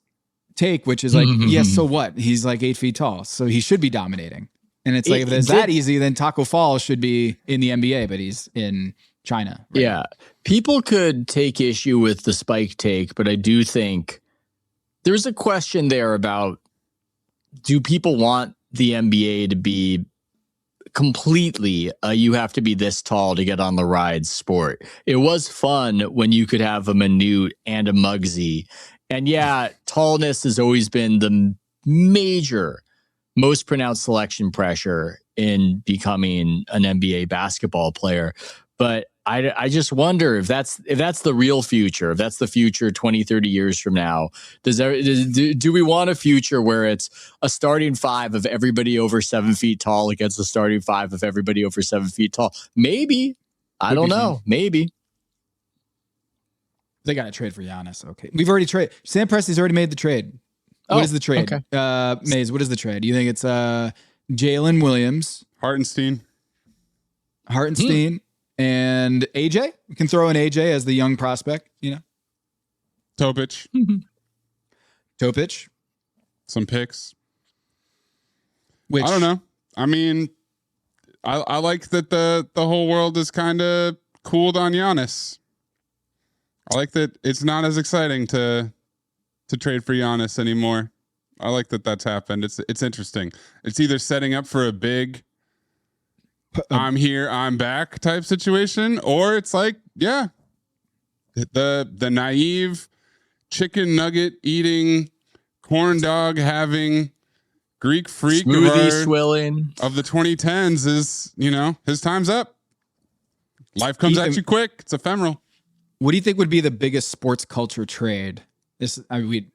take, which is like, yes, so what? He's like 8 feet tall, so he should be dominating. And it's like, if it's that easy, then Taco Fall should be in the NBA, but he's in China. Right? Yeah. People could take issue with the Spike take, but I do think there's a question there about, do people want the NBA to be completely you have to be this tall to get on the ride sport? It was fun when you could have a Manute and a Muggsy. And yeah, tallness has always been the major, most pronounced selection pressure in becoming an NBA basketball player. But I just wonder if that's the real future, if that's the future 20, 30 years from now. Do we want a future where it's a starting five of everybody over 7 feet tall against a starting five of everybody over 7 feet tall? Maybe. I don't know. Fun. Maybe. They got to trade for Giannis. Okay. We've already traded. Sam Presti's already made the trade. What is the trade? Okay. Maze, what is the trade? Do you think it's Jalen Williams? Hartenstein. And AJ? We can throw in AJ as the young prospect, you know? Topic. Topic. Some picks. Which I don't know. I mean, I like that the whole world is kind of cooled on Giannis. I like that it's not as exciting to trade for Giannis anymore. I like that that's happened. It's interesting. It's either setting up for a big I'm here, I'm back type situation, or it's like, yeah, the naive chicken nugget eating, corn dog having Greek freak smoothie swilling of the 2010s is, his time's up. Life comes at you quick. It's ephemeral. What do you think would be the biggest sports culture trade? We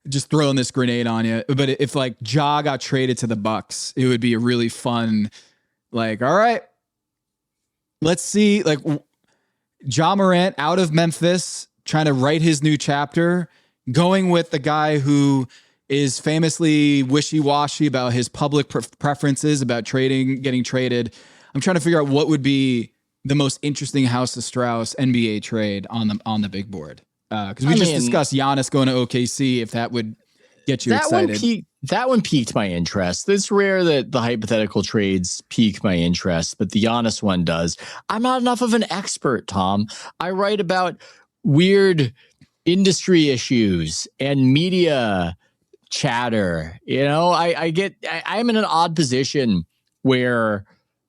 just throwing this grenade on you, but if like Ja got traded to the Bucks, it would be a really fun, like, all right, let's see, like Ja Morant out of Memphis, trying to write his new chapter, going with the guy who is famously wishy-washy about his public preferences about getting traded. I'm trying to figure out what would be the most interesting House of Strauss NBA trade on the big board. Because we just discussed Giannis going to OKC, if that would get you excited. That one piqued my interest. It's rare that the hypothetical trades pique my interest, but the Giannis one does. I'm not enough of an expert, Tom. I write about weird industry issues and media chatter. I'm in an odd position where,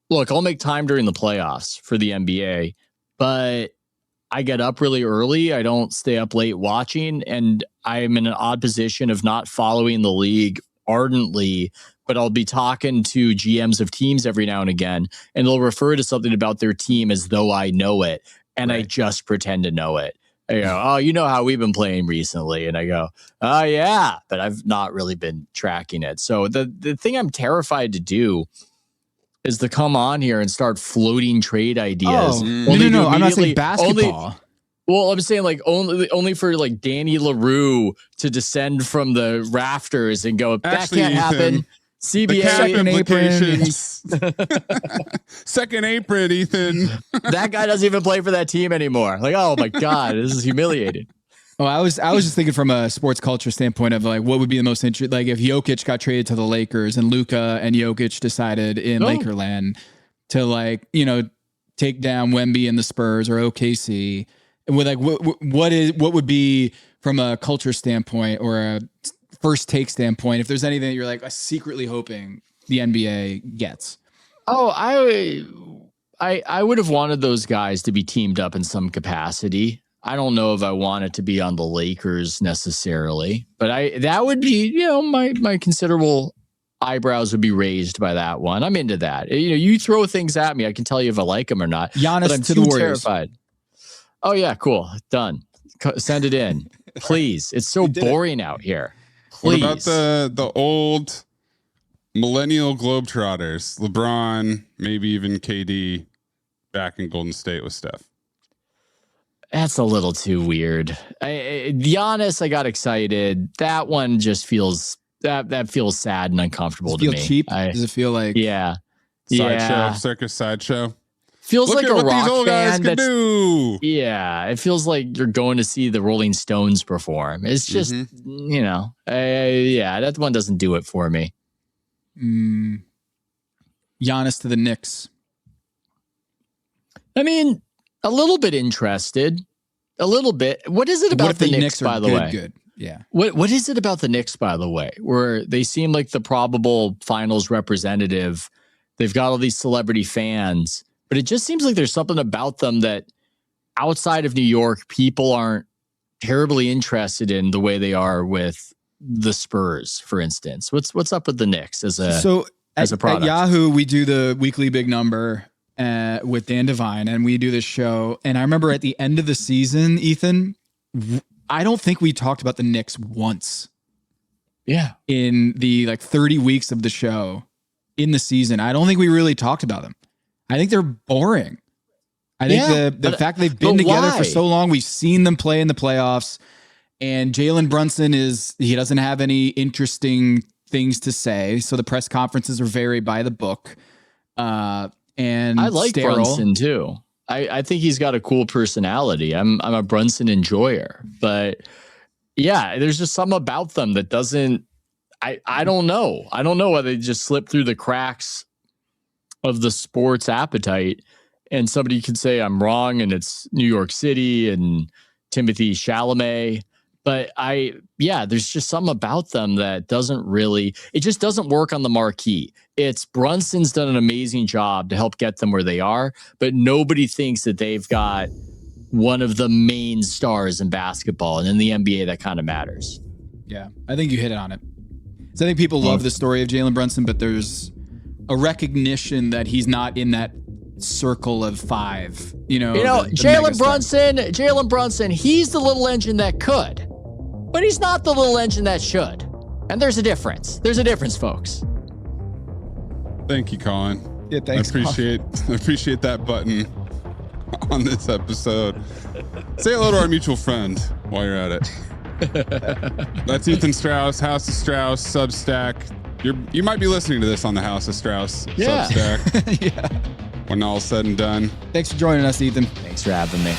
look, I'll make time during the playoffs for the NBA, but I get up really early. I don't stay up late watching, and I'm in an odd position of not following the league ardently, but I'll be talking to GMs of teams every now and again, and they'll refer to something about their team as though I know it, and I just pretend to know it. I go, oh, you know how we've been playing recently? And I go, oh, yeah, but I've not really been tracking it. So the thing I'm terrified to do is to come on here and start floating trade ideas. No, I'm not saying basketball. I'm saying like only for like Danny LaRue to descend from the rafters and go, that can't happen. CBA implications. Second apron, Ethan. That guy doesn't even play for that team anymore. Like, oh my God, this is humiliating. Oh, I was just thinking from a sports culture standpoint of like what would be the most interesting, like if Jokic got traded to the Lakers and Luka and Jokic decided in Lakerland to like, take down Wemby and the Spurs or OKC. With like what would be from a culture standpoint or a first take standpoint, if there's anything that you're like secretly hoping the NBA gets? Oh, I would have wanted those guys to be teamed up in some capacity. I don't know if I want it to be on the Lakers necessarily, but that would be, my considerable eyebrows would be raised by that one. I'm into that. You throw things at me, I can tell you if I like them or not. Giannis but I'm to too the Warriors. Terrified. Oh yeah, cool, done. Send it in, please. It's so boring out here. Please. What about the old millennial Globetrotters? LeBron, maybe even KD, back in Golden State with Steph. That's a little too weird. Giannis, I got excited. That one just feels that feels sad and uncomfortable to me. Does it feel cheap? Does it feel like sideshow, circus sideshow? Feels Look like at a what rock these old guys band. Can do. Yeah, it feels like you're going to see the Rolling Stones perform. It's just that one doesn't do it for me. Giannis to the Knicks. I mean, a little bit interested. A little bit. What is it about the Knicks, by the way? Good. Yeah. What is it about the Knicks, by the way, where they seem like the probable finals representative? They've got all these celebrity fans, but it just seems like there's something about them that outside of New York, people aren't terribly interested in the way they are with the Spurs, for instance. What's up with the Knicks as a product? At Yahoo, we do the weekly big number with Dan Devine, and we do this show. And I remember at the end of the season, Ethan, I don't think we talked about the Knicks once. Yeah. In the 30 weeks of the show in the season, I don't think we really talked about them. I think they're boring. I think the fact they've been together for so long, we've seen them play in the playoffs, and Jalen Brunson he doesn't have any interesting things to say. So the press conferences are very by the book. And I like sterile. Brunson too. I think he's got a cool personality. I'm a Brunson enjoyer, but yeah, there's just something about them that doesn't. I don't know. I don't know whether they just slip through the cracks of the sports appetite, and somebody could say I'm wrong, and it's New York City and Timothy Chalamet. But there's just something about them that it just doesn't work on the marquee. It's Brunson's done an amazing job to help get them where they are, but nobody thinks that they've got one of the main stars in basketball, and in the NBA that kind of matters. Yeah, I think you hit it on it. So I think people love the story of Jalen Brunson, but there's a recognition that he's not in that circle of five. Jalen Brunson, he's the little engine that could, but he's not the little engine that should. And there's a difference. There's a difference, folks. Thank you, Colin. Yeah, thanks. I appreciate that button on this episode. Say hello to our mutual friend while you're at it. That's Ethan Strauss, House of Strauss, Substack. You might be listening to this on the House of Strauss Substack. Yeah. When all's said and done. Thanks for joining us, Ethan. Thanks for having me.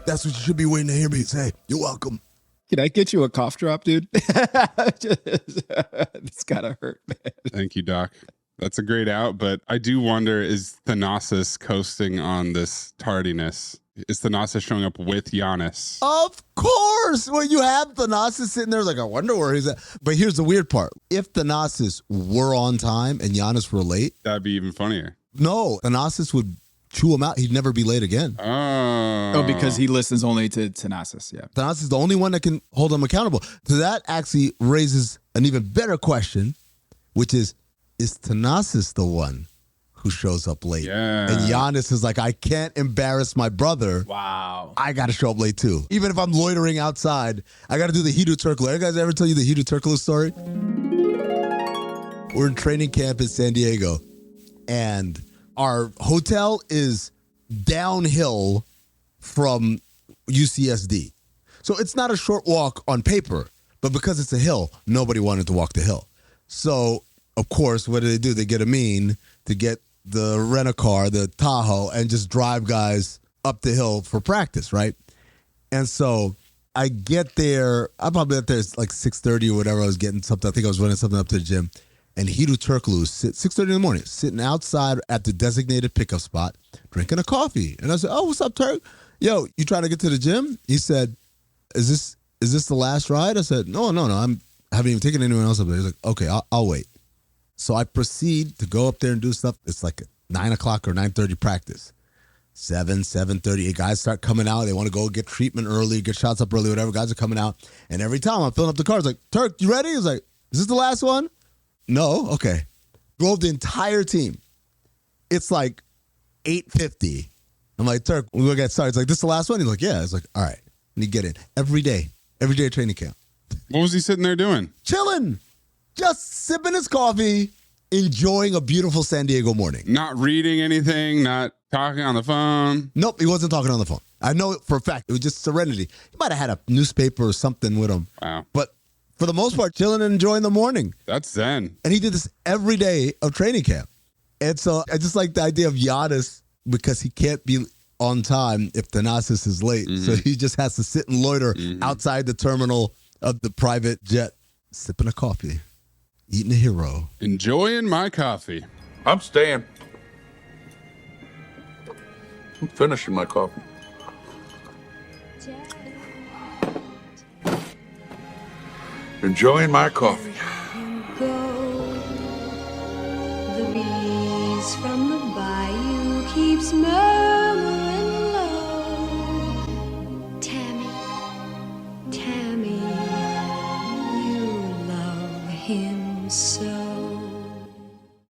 That's what you should be waiting to hear me say. You're welcome. Can I get you a cough drop, dude? It's gotta hurt, man. Thank you, Doc. That's a great out, but I do wonder, is Thanasis coasting on this tardiness? Is Thanasis showing up with Giannis? Of course. Well, you have Thanasis sitting there like, I wonder where he's at. But here's the weird part. If Thanasis were on time and Giannis were late, that'd be even funnier. No, Thanasis would chew him out. He'd never be late again. Oh, because he listens only to Thanasis, yeah. Thanasis is the only one that can hold him accountable. So that actually raises an even better question, which is Thanasis the one who shows up late? Yeah. And Giannis is like, I can't embarrass my brother. Wow. I got to show up late too. Even if I'm loitering outside, I got to do the Hedo Turkler. You guys ever tell you the Hedo Turkler story? We're in training camp in San Diego, and our hotel is downhill from UCSD. So it's not a short walk on paper, but because it's a hill, nobody wanted to walk the hill. So, of course, what do? They get Amin to get the rent-a-car, the Tahoe, and just drive guys up the hill for practice, right? And so I get there. I'm probably up there like 6:30 or whatever. I was getting something. I think I was running something up to the gym. And Hedo Turkoglu sits 6:30 in the morning, sitting outside at the designated pickup spot, drinking a coffee. And I said, "Oh, what's up, Turk? Yo, you trying to get to the gym?" He said, "Is this the last ride?" I said, No. I haven't even taken anyone else up there. He's like, "Okay, I'll wait." So I proceed to go up there and do stuff. It's like 9 o'clock or 9:30 practice. 7:30. Guys start coming out. They want to go get treatment early, get shots up early, whatever. Guys are coming out. And every time I'm filling up the car, it's like, "Turk, you ready?" He's like, "Is this the last one?" No? Okay. Drove the entire team. It's like 8:50. I'm like, "Turk, we're going to get started." It's like, "This is the last one?" He's like, "Yeah." It's like, "All right." And you get in. Every day at training camp. What was he sitting there doing? Chilling. Just sipping his coffee, enjoying a beautiful San Diego morning. Not reading anything, not talking on the phone? Nope, he wasn't talking on the phone. I know it for a fact. It was just serenity. He might have had a newspaper or something with him. Wow. But for the most part, chilling and enjoying the morning. That's zen. And he did this every day of training camp. And so I just like the idea of Giannis, because he can't be on time if Thanasis is late. Mm-hmm. So he just has to sit and loiter outside the terminal of the private jet, sipping a coffee, eating a hero. Enjoying my coffee. I'm staying. I'm finishing my coffee. Enjoying my coffee. The breeze from the bayou keeps moving.